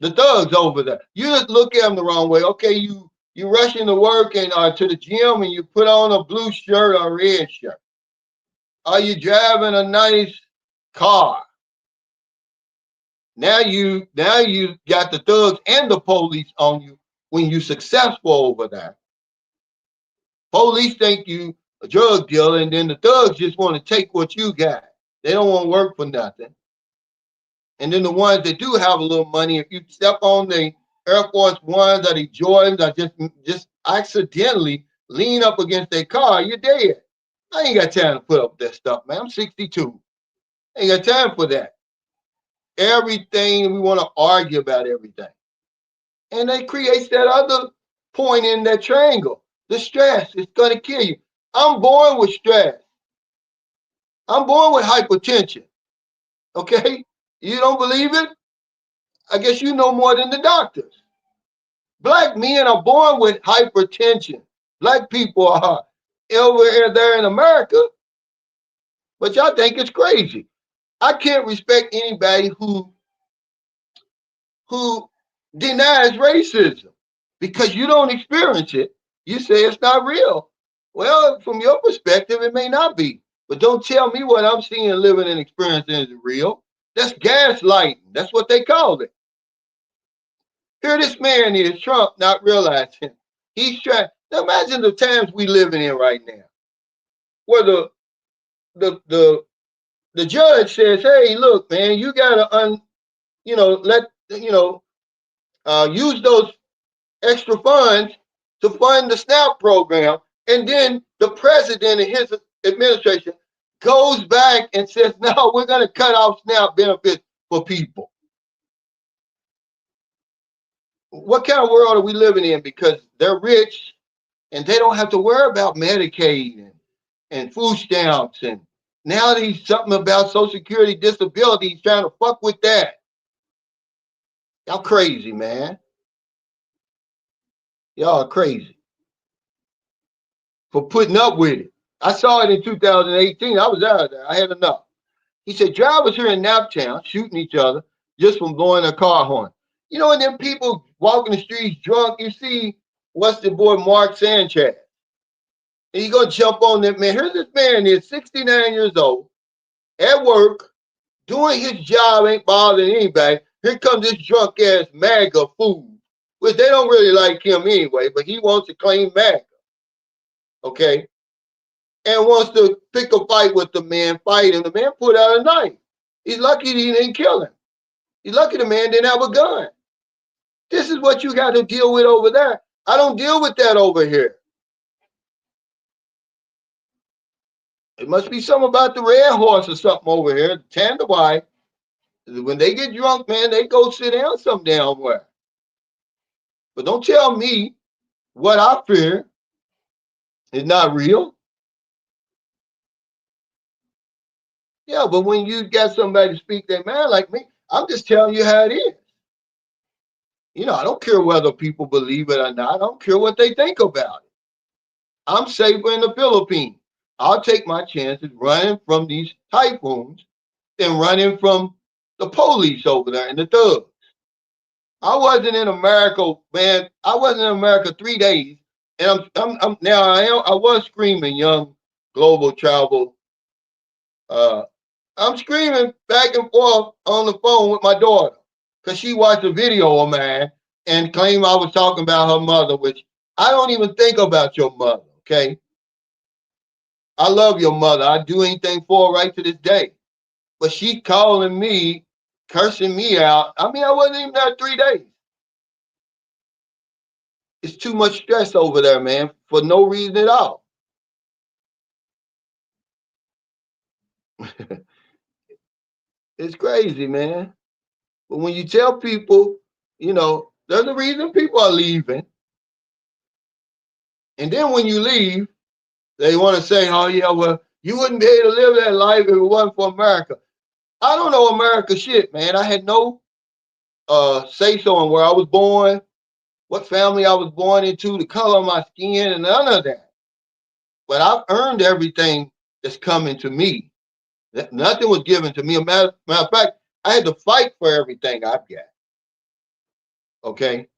S1: The thugs over there. You just look at them the wrong way. Okay, you rushing to work and to the gym and you put on a blue shirt or a red shirt. Are you driving a nice car? Now you got the thugs and the police on you when you're successful over there. Police think you a drug dealer, and then the thugs just want to take what you got. They don't want to work for nothing. And then the ones that do have a little money, if you step on the Air Force Ones or the Jordans or just accidentally lean up against their car, you're dead. I ain't got time to put up with that stuff, man. I'm 62. I ain't got time for that. Everything, we want to argue about everything. And they create that other point in that triangle. The stress is going to kill you. I'm born with stress. I'm born with hypertension. Okay? You don't believe it? I guess you know more than the doctors. Black men are born with hypertension. Black people are over there in America, but y'all think it's crazy. I can't respect anybody who denies racism because you don't experience it. You say it's not real. Well, from your perspective, it may not be. But don't tell me what I'm seeing, living, and experiencing is real. That's gaslighting. That's what they call it. Here this man is, Trump, not realizing he's trying. Now imagine the times we living in right now, where the judge says, "Hey, look, man, you gotta use those extra funds to fund the SNAP program," and then the president and his administration goes back and says, "No, we're going to cut off SNAP benefits for people." What kind of world are we living in? Because they're rich and they don't have to worry about Medicaid and food stamps, and now there's something about Social Security disability. He's trying to fuck with that. Y'all crazy, man. Y'all are crazy for putting up with it. I saw it in 2018. I was out there. I had enough. He said, drivers here in Naptown shooting each other just from blowing a car horn. And then people walking the streets drunk, you see, what's the boy, Mark Sanchez. And you go jump on that man. Here's this man is 69 years old, at work, doing his job, ain't bothering anybody. Here comes this drunk ass MAGA fool, which they don't really like him anyway, but he wants to claim MAGA. Okay? And wants to pick a fight with the man, fight him. The man put out a knife. He's lucky he didn't kill him. He's lucky the man didn't have a gun. This is what you got to deal with over there. I don't deal with that over here. It must be something about the red horse or something over here. Tanda White. When they get drunk, man, they go sit down some damn where. But don't tell me what I fear is not real. Yeah, but when you got somebody to speak their mind like me, I'm just telling you how it is. You know, I don't care whether people believe it or not. I don't care what they think about it. I'm safer in the Philippines. I'll take my chances running from these typhoons than running from the police over there and the thugs. I wasn't in America, man. I wasn't in America 3 days, and I'm now I was screaming, young global travel. Uh, I'm screaming back and forth on the phone with my daughter because she watched a video of mine and claimed I was talking about her mother, which I don't even think about your mother. Okay, I love your mother. I do anything for her right to this day, but she calling me, cursing me out. I mean, I wasn't even there 3 days. It's too much stress over there, man, for no reason at all. It's crazy, man. But when you tell people, you know, there's a reason people are leaving. And then when you leave, they want to say, oh, yeah, well, you wouldn't be able to live that life if it wasn't for America. I don't know America shit, man. I had no say so on where I was born, what family I was born into, the color of my skin, and none of that. But I've earned everything that's coming to me. Nothing was given to me. Matter of fact, I had to fight for everything I've got. Okay?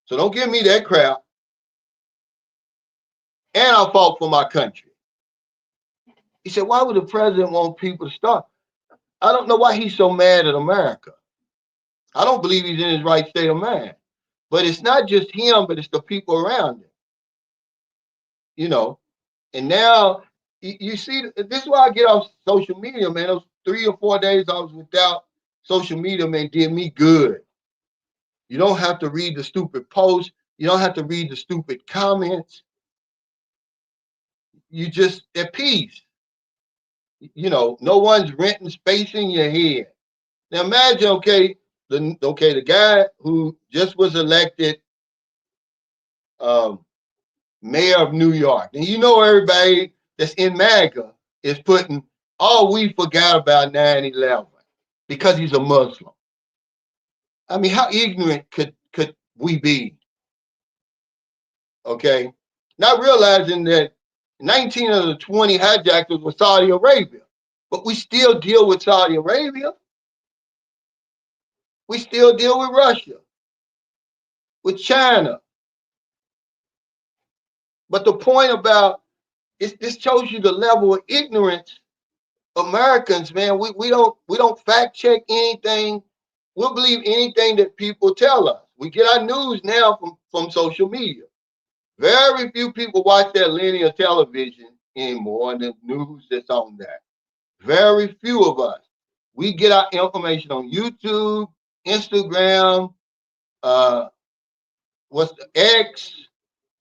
S1: So don't give me that crap. And I fought for my country. He said, why would the president want people to start? I don't know why he's so mad at America. I don't believe he's in his right state of mind. But it's not just him, but it's the people around him. You know, and now you see, this is why I get off social media, man. Those 3 or 4 days I was without social media, man, did me good. You don't have to read the stupid posts. You don't have to read the stupid comments. You just at peace. You know, no one's renting space in your head. Now imagine, the guy who just was elected mayor of New York, and you know everybody that's in MAGA is putting, oh, we forgot about 9/11 because he's a Muslim. I mean, how ignorant could we be? Okay, not realizing that 19 of the 20 hijackers were Saudi Arabia, but we still deal with Saudi Arabia. We still deal with Russia, with China. But the point about this shows you the level of ignorance Americans, man. We don't fact check anything. We'll believe anything that people tell us. We get our news now from social media. Very few people watch that linear television anymore and the news that's on that. Very few of us. We get our information on YouTube, Instagram, what's the X,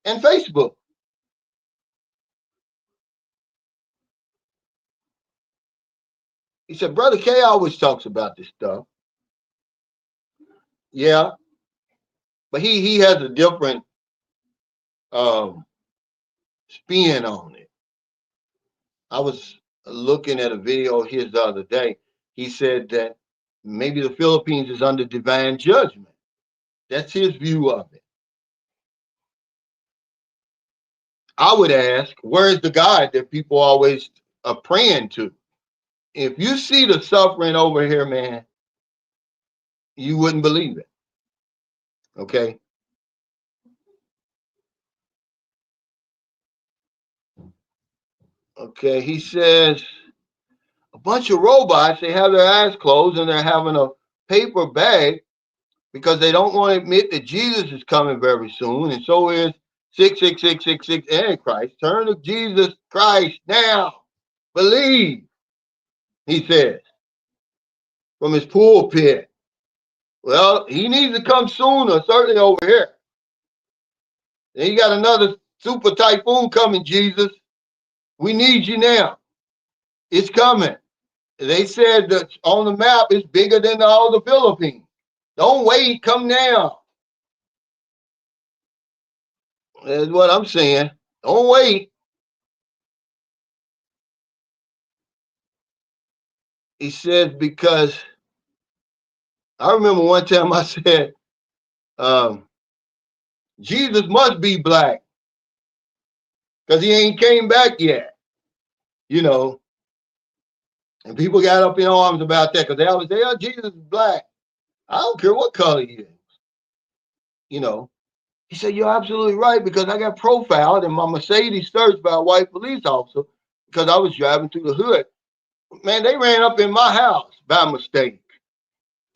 S1: and Facebook. He said, Brother K always talks about this stuff. Yeah, but he has a different um, spin on it. I was looking at a video of his the other day. He said that maybe the Philippines is under divine judgment. That's his view of it. I would ask, where's the God that people always are praying to? If you see the suffering over here, man, you wouldn't believe it. Okay. Okay. He says a bunch of robots, they have their eyes closed and they're having a paper bag because they don't want to admit that Jesus is coming very soon. And so is 66666 Antichrist. Turn to Jesus Christ now. Believe, he says, from his pulpit. Well, he needs to come sooner, certainly over here. And you got another super typhoon coming, Jesus. We need you now. It's coming. They said that on the map it's bigger than all the Philippines. Don't wait, come now. That's what I'm saying. Don't wait. He says because I remember one time I said, um, Jesus must be black because he ain't came back yet, you know. And people got up in arms about that because they always say, oh, Jesus is black. I don't care what color he is, you know. He said, you're absolutely right because I got profiled and my Mercedes searched by a white police officer because I was driving through the hood. Man, they ran up in my house by mistake.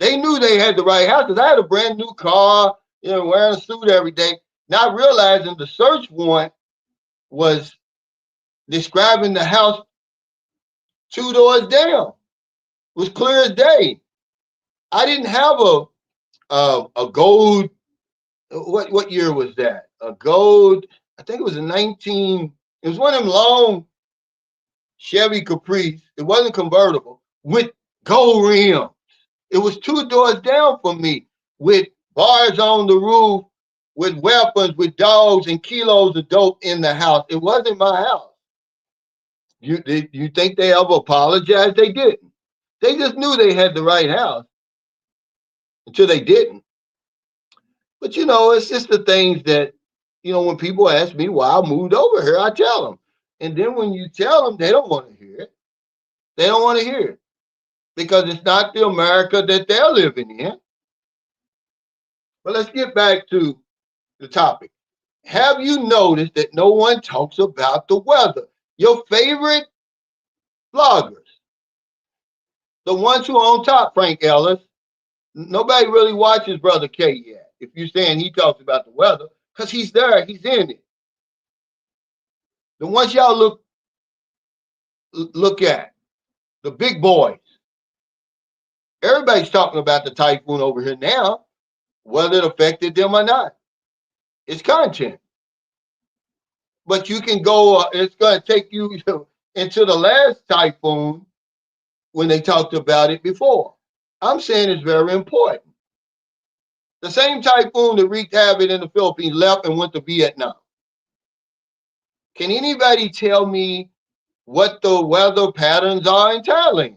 S1: They knew they had the right house because I had a brand new car, you know, wearing a suit every day, not realizing the search warrant was describing the house 2 doors down. It was clear as day. I didn't have a gold. What year was that? A gold. I think it was a 19. It was one of them long Chevy Caprice. It wasn't convertible with gold rims. It was 2 doors down from me with bars on the roof, with weapons, with dogs and kilos of dope in the house. It wasn't my house. You think they ever apologized? They didn't. They just knew they had the right house until they didn't. But you know, it's just the things that, you know, when people ask me why I moved over here, I tell them. And then when you tell them, they don't want to hear it. They don't want to hear it because it's not the America that they're living in. But let's get back to the topic. Have you noticed that no one talks about the weather? Your favorite bloggers, the ones who are on top, Frank Ellis, nobody really watches Brother K yet. If you're saying he talks about the weather, because he's there, he's in it. The ones y'all look at, the big boys. Everybody's talking about the typhoon over here now, whether it affected them or not. It's content. But you can go, it's going to take you into the last typhoon when they talked about it before. I'm saying it's very important. The same typhoon that wreaked havoc in the Philippines left and went to Vietnam. Can anybody tell me what the weather patterns are in Thailand?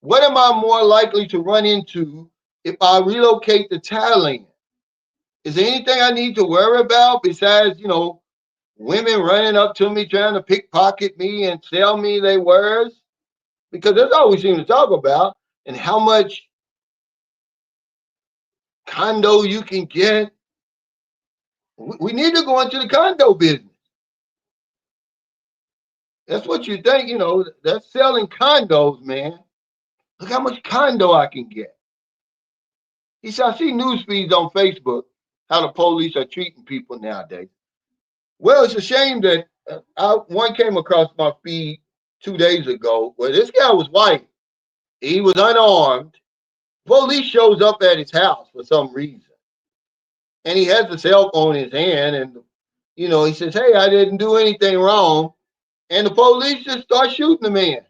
S1: What am I more likely to run into if I relocate to Thailand? Is there anything I need to worry about besides, you know, women running up to me trying to pickpocket me and sell me their wares? Because that's all we seem to talk about, and how much condo you can get. We need to go into the condo business. That's what you think, you know, that's selling condos, man. Look how much condo I can get. He said, I see news feeds on Facebook, how the police are treating people nowadays. Well, it's a shame that one came across my feed 2 days ago where this guy was white. He was unarmed. Police shows up at his house for some reason. And he has the cell phone in his hand. And, you know, he says, hey, I didn't do anything wrong. And the police just start shooting the man.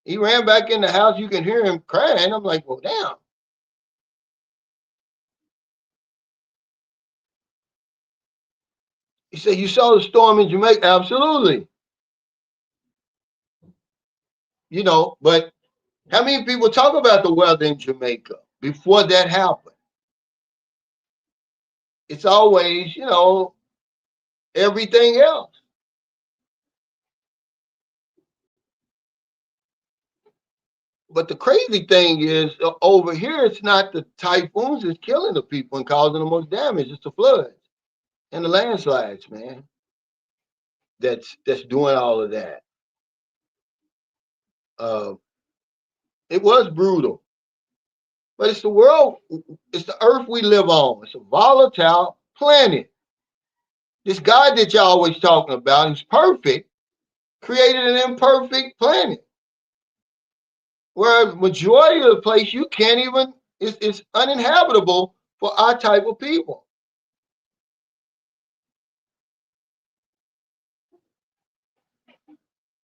S1: He ran back in the house. You can hear him crying. I'm like, well, damn. He said, you saw the storm in Jamaica? Absolutely. You know, but how many people talk about the weather in Jamaica before that happened? It's always, you know, everything else. But the crazy thing is, over here, it's not the typhoons that's killing the people and causing the most damage. It's the floods and the landslides, man. That's doing all of that. Uh, it was brutal, but it's the world, it's the earth we live on. It's a volatile planet. This God that y'all always talking about, who's perfect, created an imperfect planet where majority of the place you can't even It's uninhabitable for our type of people.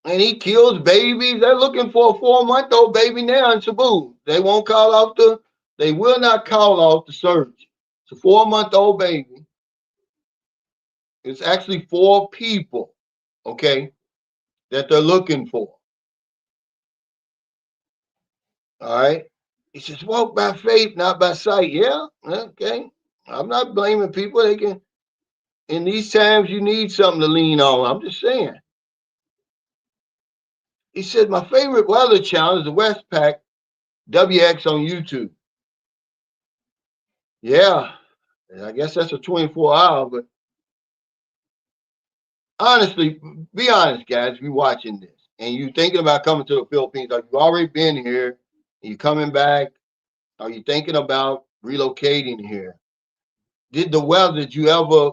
S1: And he kills babies. They're looking for a 4-month-old baby now in Cebu. They won't call off they will not call off the search. It's a 4-month-old baby. It's actually 4 people, okay, that they're looking for. All right. He says, walk by faith, not by sight. Yeah, okay. I'm not blaming people. They can, in these times, you need something to lean on. I'm just saying. He said, my favorite weather challenge is the Westpac WX on YouTube. Yeah, I guess that's a 24-hour, but honestly, be honest, guys, if you're watching this and you're thinking about coming to the Philippines, or you've already been here, and you're coming back, are you thinking about relocating here? Did the weather, did you ever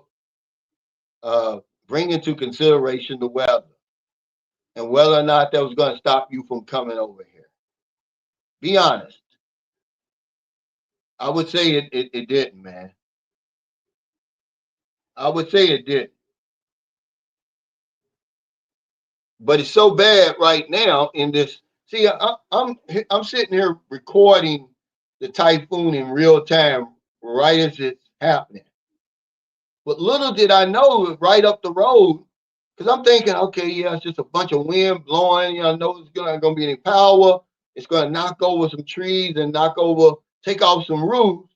S1: bring into consideration the weather and whether or not that was going to stop you from coming over here? Be honest. I would say it didn't, man. I would say it did. But it's so bad right now in this. See, I'm sitting here recording the typhoon in real time right as it's happening. But little did I know right up the road, because I'm thinking, okay, yeah, it's just a bunch of wind blowing. I know it's not going to be any power. It's going to knock over some trees and take off some roofs,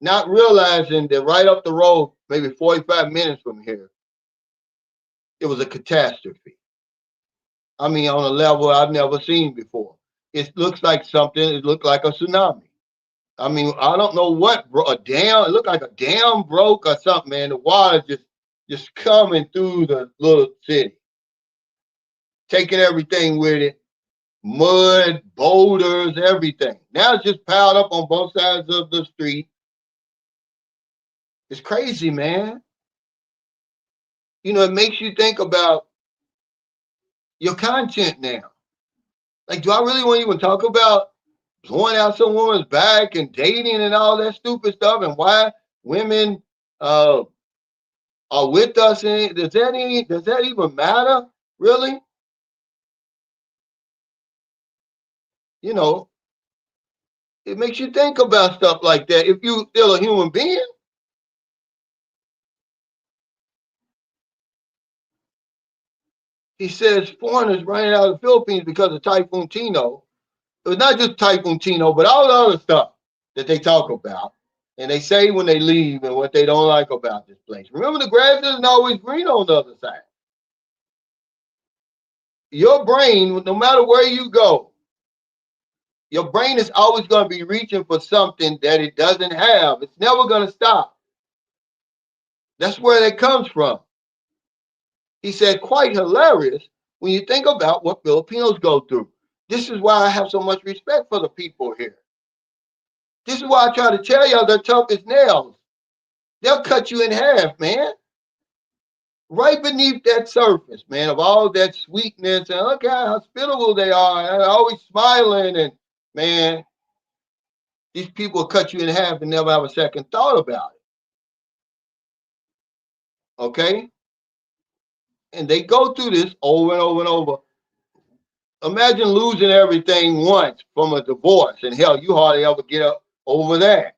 S1: not realizing that right up the road, maybe 45 minutes from here, it was a catastrophe. I mean, on a level I've never seen before. It looks like something. It looked like a tsunami. I mean, I don't know what a dam. It looked like a dam broke or something, man. The water just coming through the little city, taking everything with it. Mud, boulders, everything. Now it's just piled up on both sides of the street. It's crazy, man. You know, it makes you think about your content now. Like, do I really want to even talk about blowing out some woman's back and dating and all that stupid stuff and why women uh, are with us? And does that even matter? Really? You know, it makes you think about stuff like that. If you still a human being, he says foreigners running out of the Philippines because of Typhoon Tino. It was not just Typhoon Tino, but all the other stuff that they talk about. And they say when they leave and what they don't like about this place. Remember, the grass isn't always green on the other side. Your brain, no matter where you go, your brain is always going to be reaching for something that it doesn't have. It's never going to stop. That's where that comes from. He said, quite hilarious when you think about what Filipinos go through. This is why I have so much respect for the people here. This is why I try to tell y'all they're tough as nails. They'll cut you in half, man. Right beneath that surface, man, of all that sweetness and look how hospitable they are and always smiling and man, these people will cut you in half and never have a second thought about it. Okay? And they go through this over and over and over. Imagine losing everything once from a divorce, and hell, you hardly ever get up over that.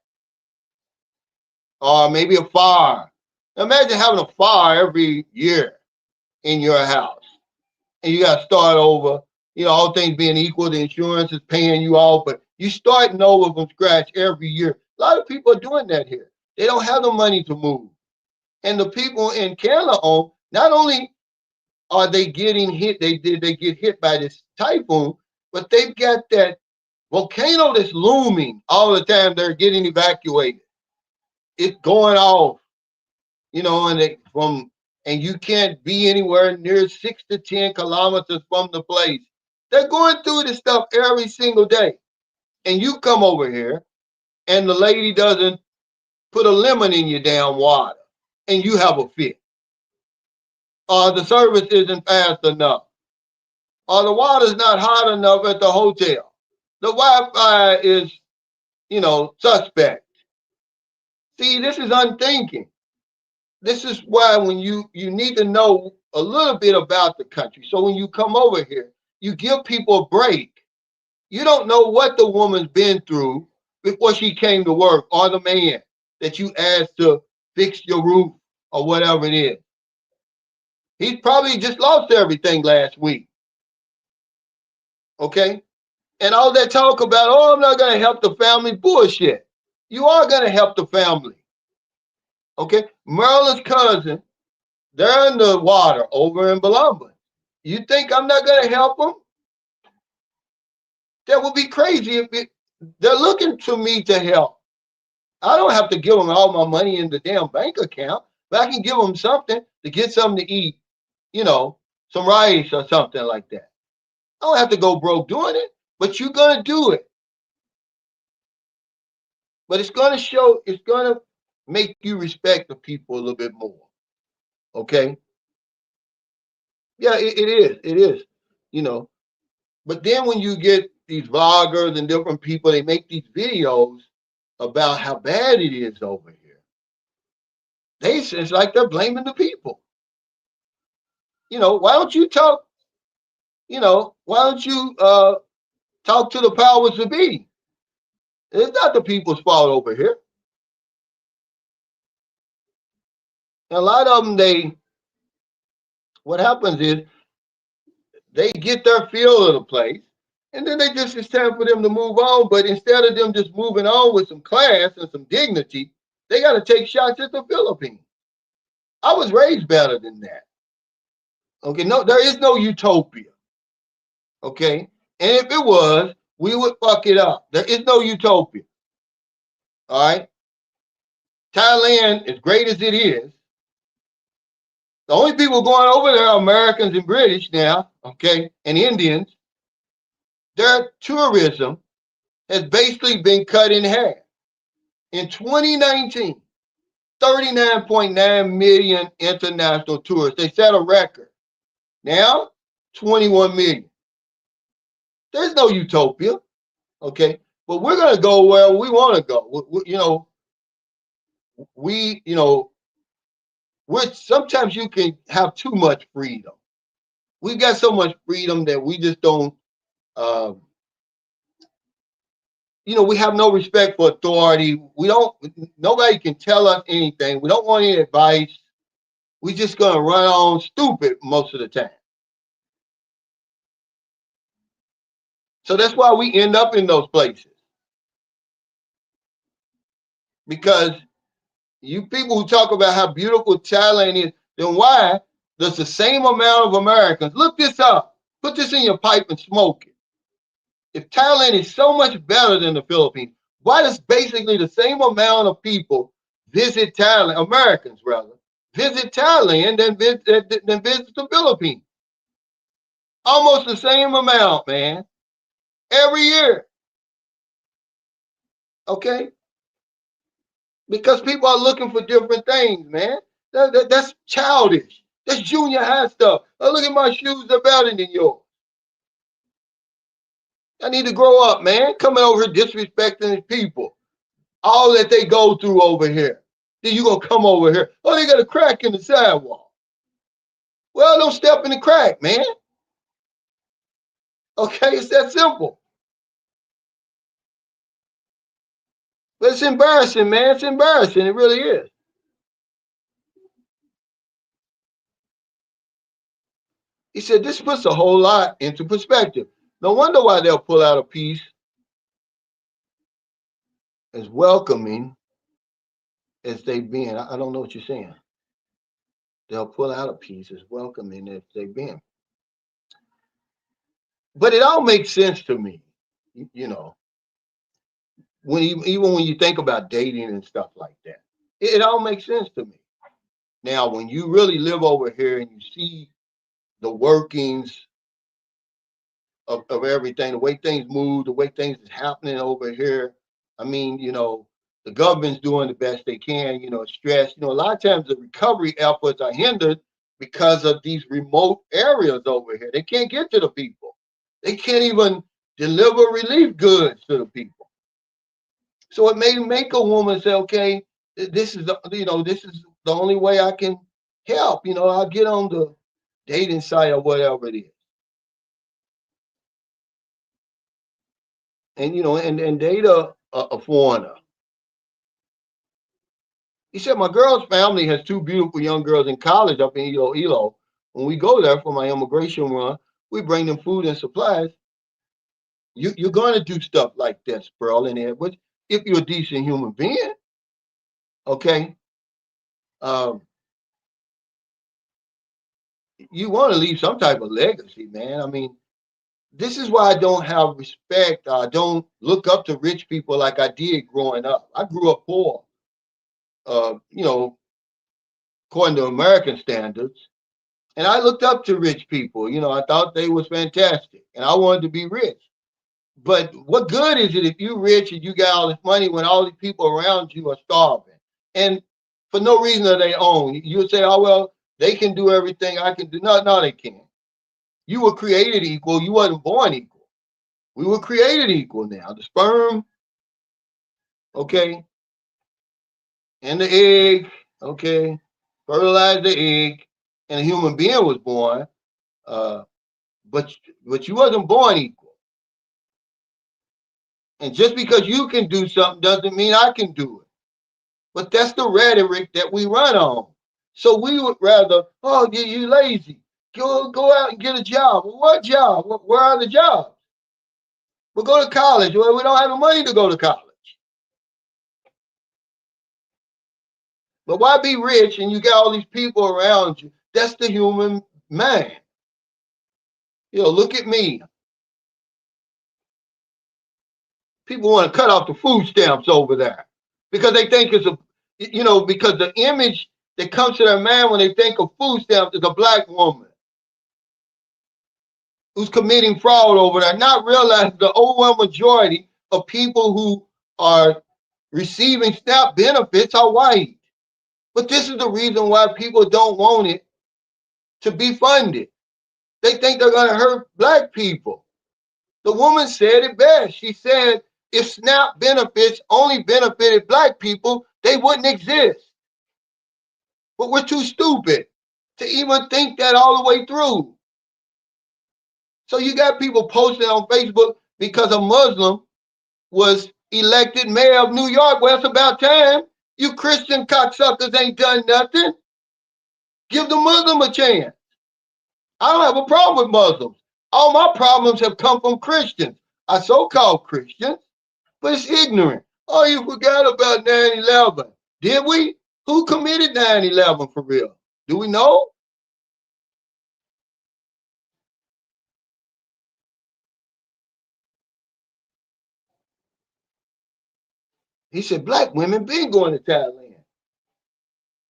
S1: Or maybe a fire. Imagine having a fire every year in your house. And you got to start over. You know, all things being equal, the insurance is paying you off, but you starting over from scratch every year. A lot of people are doing that here. They don't have the money to move. And the people in Canada, not only are they getting hit, they get hit by this typhoon, but they've got that volcano that's looming all the time. They're getting evacuated. It's going off, you know, and you can't be anywhere near 6 to 10 kilometers from the place. They're going through this stuff every single day. And you come over here and the lady doesn't put a lemon in your damn water and you have a fit. Or the service isn't fast enough. Or the water's not hot enough at the hotel. The Wi-Fi is suspect. See, this is unthinking. This is why when you need to know a little bit about the country. So when you come over here, you give people a break. You don't know what the woman's been through before she came to work, or the man that you asked to fix your roof or whatever it is. He's probably just lost everything last week. Okay? And all that talk about, oh, I'm not going to help the family, bullshit. You are going to help the family. Okay? Maryland's cousin, they're in the water over in Balumba. You think I'm not going to help them? That would be crazy they're looking to me to help. I don't have to give them all my money in the damn bank account, but I can give them something to get something to eat, some rice or something like that. I don't have to go broke doing it, but you're going to do it. But it's going to make you respect the people a little bit more. Okay? Yeah, it is, But then when you get these vloggers and different people, they make these videos about how bad it is over here. It's like they're blaming the people. Why don't you talk, why don't you talk to the powers to be? It's not the people's fault over here. And a lot of them, what happens is they get their feel of the place, and then it's time for them to move on. But instead of them just moving on with some class and some dignity, they got to take shots at the Philippines. I was raised better than that. Okay, no, there is no utopia. Okay, and if it was, we would fuck it up. There is no utopia. All right, Thailand, as great as it is, the only people going over there are Americans and British now. Okay, and Indians. Their tourism has basically been cut in half. In 2019, 39.9 million international tourists. They set a record. Now, 21 million. There's no utopia, okay? But we're going to go where we want to go. Sometimes you can have too much freedom. We've got so much freedom that we just don't, we have no respect for authority. Nobody can tell us anything. We don't want any advice. We're just going to run on stupid most of the time. So that's why we end up in those places. Because you people who talk about how beautiful Thailand is, then why does the same amount of Americans, look this up, put this in your pipe and smoke it. If Thailand is so much better than the Philippines, why does basically the same amount of people visit Thailand, Americans rather, visit Thailand than visit the Philippines? Almost the same amount, man. Every year. Okay? Because people are looking for different things, man. That's childish. That's junior high stuff. Oh, look at my shoes, they're better than yours. I need to grow up, man. Coming over here disrespecting these people. All that they go through over here. Then you gonna come over here. Oh, they got a crack in the sidewalk. Well, don't step in the crack, man. Okay, it's that simple. But it's embarrassing, man. It's embarrassing. It really is. He said, this puts a whole lot into perspective. No wonder why they'll pull out a piece as welcoming as they've been. I don't know what you're saying. They'll pull out a piece as welcoming as they've been. But it all makes sense to me, even when you think about dating and stuff like that. It all makes sense to me. Now, when you really live over here and you see the workings of everything, the way things move, the way things is happening over here, I mean, the government's doing the best they can, stress. A lot of times the recovery efforts are hindered because of these remote areas over here. They can't get to the people. They can't even deliver relief goods to the people. So it may make a woman say, okay, this is this is the only way I can help. I'll get on the dating site or whatever it is. And and date a foreigner. He said, my girl's family has two beautiful young girls in college up in Elo. When we go there for my immigration run, we bring them food and supplies. You're going to do stuff like this, Pearl and Edwards, if you're a decent human being. Okay. Um, you want to leave some type of legacy, man. I mean, this is why I don't have respect. I don't look up to rich people like I did growing up. I grew up poor, according to American standards. And I looked up to rich people. I thought they was fantastic. And I wanted to be rich. But what good is it if you're rich and you got all this money when all these people around you are starving? And for no reason of their own. You say, oh, well, they can do everything I can do. No, no, they can't. You were created equal. You wasn't born equal. We were created equal now. The sperm, okay, and the egg, okay, fertilized the egg, and a human being was born. Uh, but you wasn't born equal. And just because you can do something doesn't mean I can do it. But that's the rhetoric that we run on. So we would rather, oh, you lazy. Go out and get a job. Well, what job? Where are the jobs? Well, go to college. Well, we don't have the money to go to college. But why be rich and you got all these people around you? That's the human mind. Look at me. People want to cut off the food stamps over there because they think because the image that comes to their mind when they think of food stamps is a black woman who's committing fraud over there, not realizing the overwhelming majority of people who are receiving SNAP benefits are white. But this is the reason why people don't want it to be funded. They think they're going to hurt black people. The woman said it best. She said, if SNAP benefits only benefited black people, they wouldn't exist. But we're too stupid to even think that all the way through. So you got people posting on Facebook because a Muslim was elected mayor of New York. Well, it's about time. You Christian cocksuckers ain't done nothing. Give the Muslim a chance. I don't have a problem with Muslims. All my problems have come from Christians. I so-called Christians, but it's ignorant. Oh, you forgot about 9/11. Did we? Who committed 9/11 for real? Do we know? He said, black women been going to Thailand.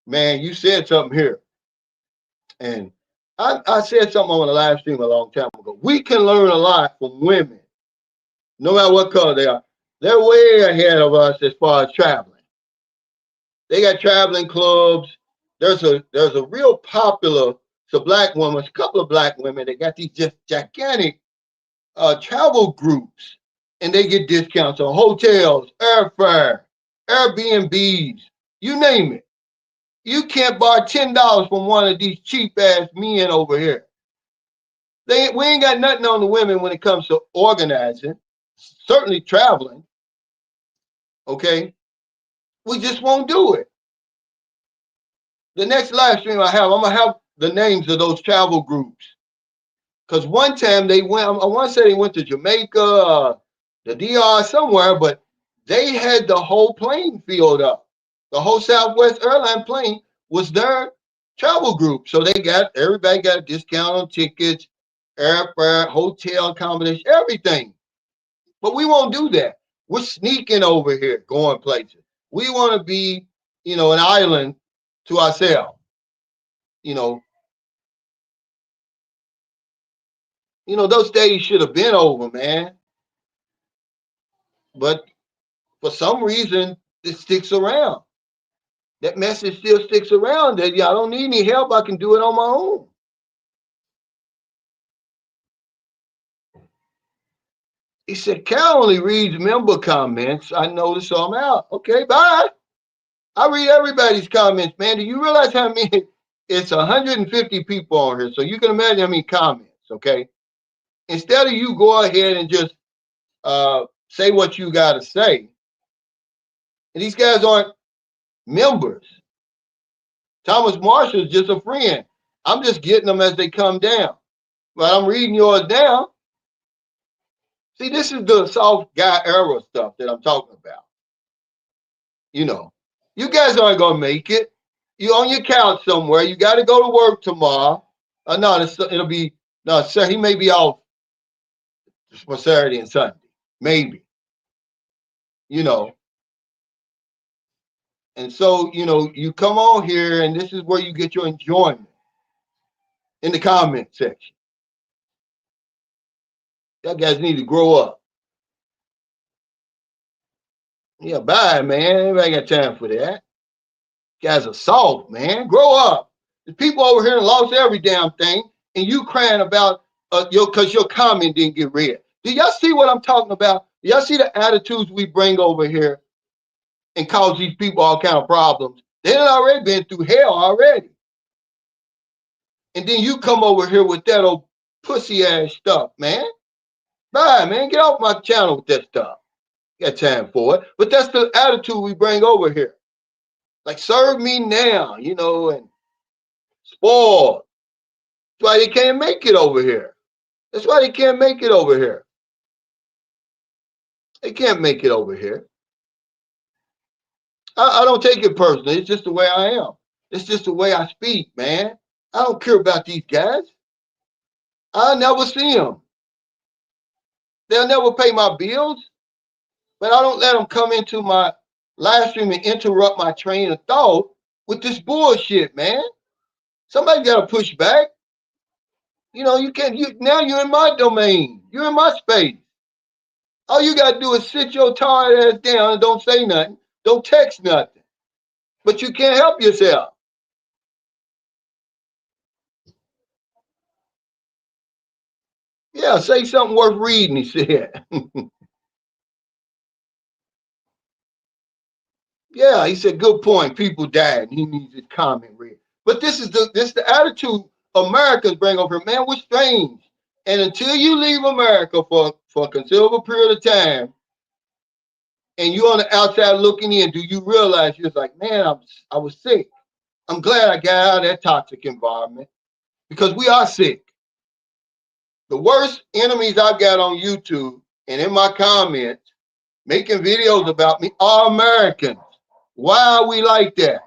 S1: Man, you said something here. And I said something on a live stream a long time ago. We can learn a lot from women, no matter what color they are. They're way ahead of us as far as traveling. They got traveling clubs. There's a real popular, so black women, a couple of black women, they got these just gigantic travel groups, and they get discounts on hotels, airfare, Airbnbs, you name it. You can't borrow $10 from one of these cheap ass men over here. We ain't got nothing on the women when it comes to organizing, certainly traveling. Okay, we just won't do it. The next live stream I have, I'm gonna have the names of those travel groups. Because one time they went, I want to say they went to Jamaica, the DR somewhere, but they had the whole plane filled up. The whole Southwest airline plane was their travel group. So everybody got a discount on tickets, airfare, hotel accommodation, everything. But we won't do that. We're sneaking over here, going places. We want to be, an island to ourselves. You know, those days should have been over, man. But for some reason, it sticks around. That message still sticks around that y'all don't need any help. I can do it on my own. He said, Cal only reads member comments. I noticed, so I'm out. Okay, bye. I read everybody's comments, man. Do you realize how many? It's 150 people on here, so you can imagine how many comments, okay? Instead of you go ahead and just say what you got to say, and these guys aren't members. Thomas Marshall's just a friend. I'm just getting them as they come down. But I'm reading yours down. See, this is the soft guy era stuff that I'm talking about. You know, you guys aren't going to make it. You're on your couch somewhere. You got to go to work tomorrow. No, it'll be, no, sir, he may be off for Saturday and Sunday. Maybe. You know, and so, you come on here and this is where you get your enjoyment in the comment section. Y'all guys need to grow up. Yeah, bye, man. Everybody got time for that. You guys are soft, man. Grow up. The people over here lost every damn thing, and you crying about because your comment didn't get read. Do y'all see what I'm talking about? Do y'all see the attitudes we bring over here and cause these people all kind of problems? They done already been through hell already. And then you come over here with that old pussy ass stuff, man. Bye, man. Get off my channel with that stuff. Got time for it. But that's the attitude we bring over here. Like, serve me now, and spoiled. That's why they can't make it over here. That's why they can't make it over here. They can't make it over here. I don't take it personally. It's just the way I am. It's just the way I speak, man. I don't care about these guys. I never see them. They'll never pay my bills, but I don't let them come into my live stream and interrupt my train of thought with this bullshit, man. Somebody got to push back. You can't. Now you're in my domain. You're in my space. All you got to do is sit your tired ass down and don't say nothing. Don't text nothing. But you can't help yourself. Yeah, say something worth reading, he said. Yeah, he said, good point. People died. He needs his comment read. But this is the attitude Americans bring over. Man, we're strange. And until you leave America for a considerable period of time, and you're on the outside looking in, do you realize you're like, man, I was sick. I'm glad I got out of that toxic environment because we are sick. The worst enemies I've got on YouTube and in my comments making videos about me are Americans. Why are we like that?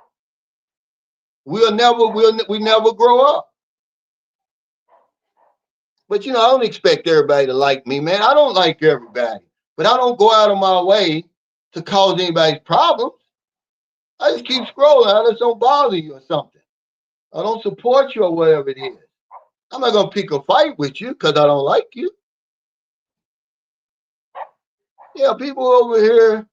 S1: We never grow up. But I don't expect everybody to like me, man. I don't like everybody, but I don't go out of my way to cause anybody's problems. I just keep scrolling. I just don't bother you or something. I don't support you or whatever it is. I'm not gonna pick a fight with you because I don't like you. Yeah, people over here.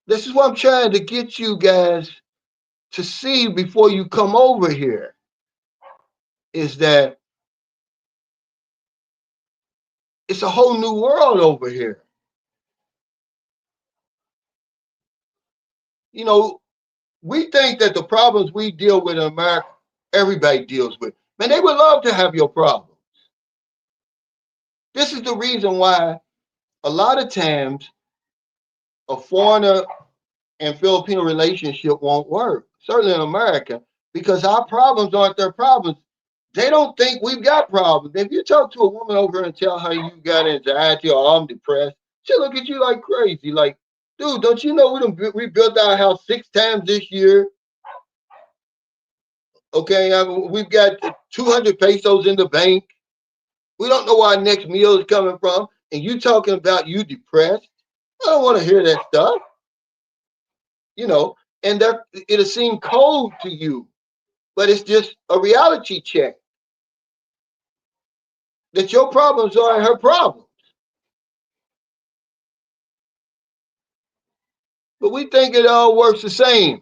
S1: This is what I'm trying to get you guys to see before you come over here. Is that it's a whole new world over here. We think that the problems we deal with in America, everybody deals with. Man, they would love to have your problems. This is the reason why a lot of times a foreigner and Filipino relationship won't work, certainly in America, because our problems aren't their problems. They don't think we've got problems. If you talk to a woman over and tell her you got anxiety or I'm depressed, she'll look at you like crazy. Like, dude, don't you know we built our house 6 times this year? Okay, we've got 200 pesos in the bank. We don't know where our next meal is coming from. And you talking about you depressed? I don't want to hear that stuff. And it'll seem cold to you, but it's just a reality check that your problems are her problems. But we think it all works the same,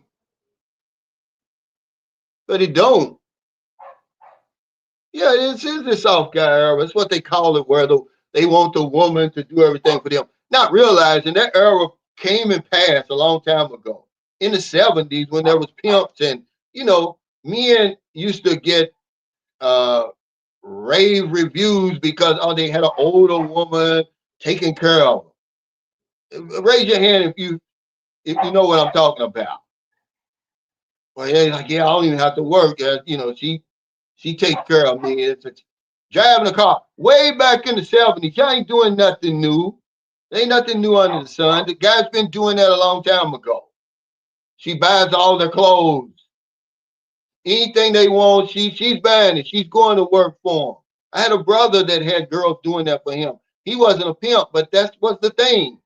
S1: but it don't. Yeah, this is the soft guy era. It's what they call it, where They want the woman to do everything for them, not realizing that era came and passed a long time ago. In the 70s, when there was pimps and, men used to get uh, rave reviews because they had an older woman taking care of them. Raise your hand if you know what I'm talking about. Well, yeah, like, yeah, I don't even have to work. She takes care of me. Driving a car way back in the 70s. Y'all ain't doing nothing new. There ain't nothing new under the sun. The guy's been doing that a long time ago. She buys all their clothes. Anything they want, she's buying it. She's going to work for them. I had a brother that had girls doing that for him. He wasn't a pimp, but that was the thing.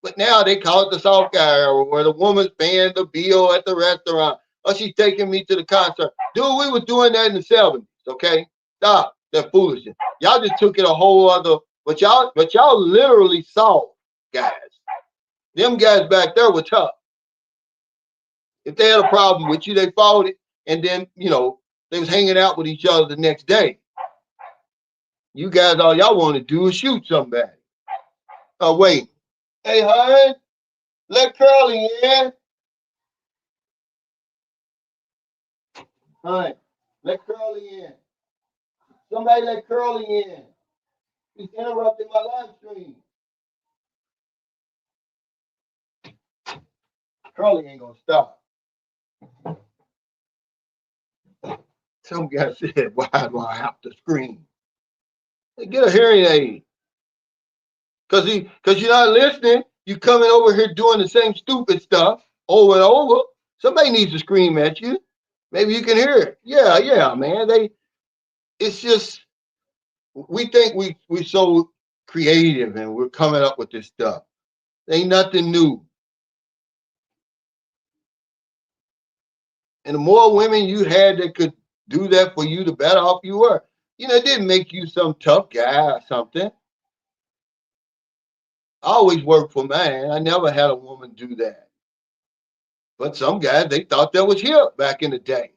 S1: But now they call it the soft guy era, where the woman's paying the bill at the restaurant, or she's taking me to the concert. Dude, we were doing that in the 70s, okay? Stop that foolishness. Y'all just took it a whole other, but y'all literally saw guys. Them guys back there were tough. If they had a problem with you, they fought it, and then, they was hanging out with each other the next day. You guys, all y'all want to do is shoot somebody. Oh, wait. Hey, hon, let Curly in. Hon, let Curly in. Somebody let Curly in. He's interrupting my live stream. Curly ain't gonna stop. Some guy said, why do I have to scream? Get a hearing aid. Because you're not listening. You coming over here doing the same stupid stuff over and over. Somebody needs to scream at you. Maybe you can hear it. Yeah, man. It's just, we think we're so creative and we're coming up with this stuff. Ain't nothing new. And the more women you had that could do that for you, the better off you were. It didn't make you some tough guy or something. I always worked for man. I never had a woman do that. But some guys, they thought that was hip back in the day.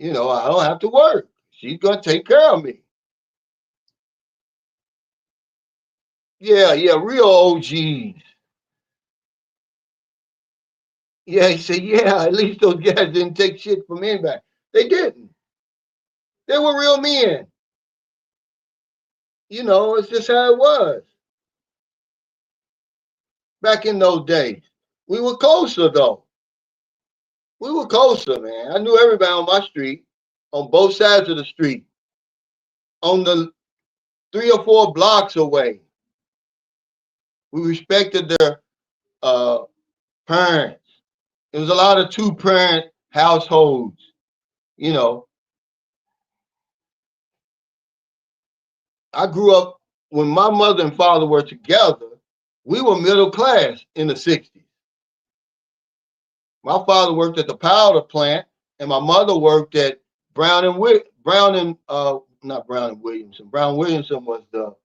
S1: I don't have to work. She's going to take care of me. Yeah, real OGs. Yeah, he said, yeah, at least those guys didn't take shit from anybody. They didn't. They were real men. It's just how it was. Back in those days. We were closer, though. We were closer, man. I knew everybody on my street, on both sides of the street, on the 3 or 4 blocks away. We respected their parents. It was a lot of 2-parent households, I grew up when my mother and father were together. We were middle class in the 60s. My father worked at the powder plant, and my mother worked at Brown and not Brown and Williamson. Brown Williamson was the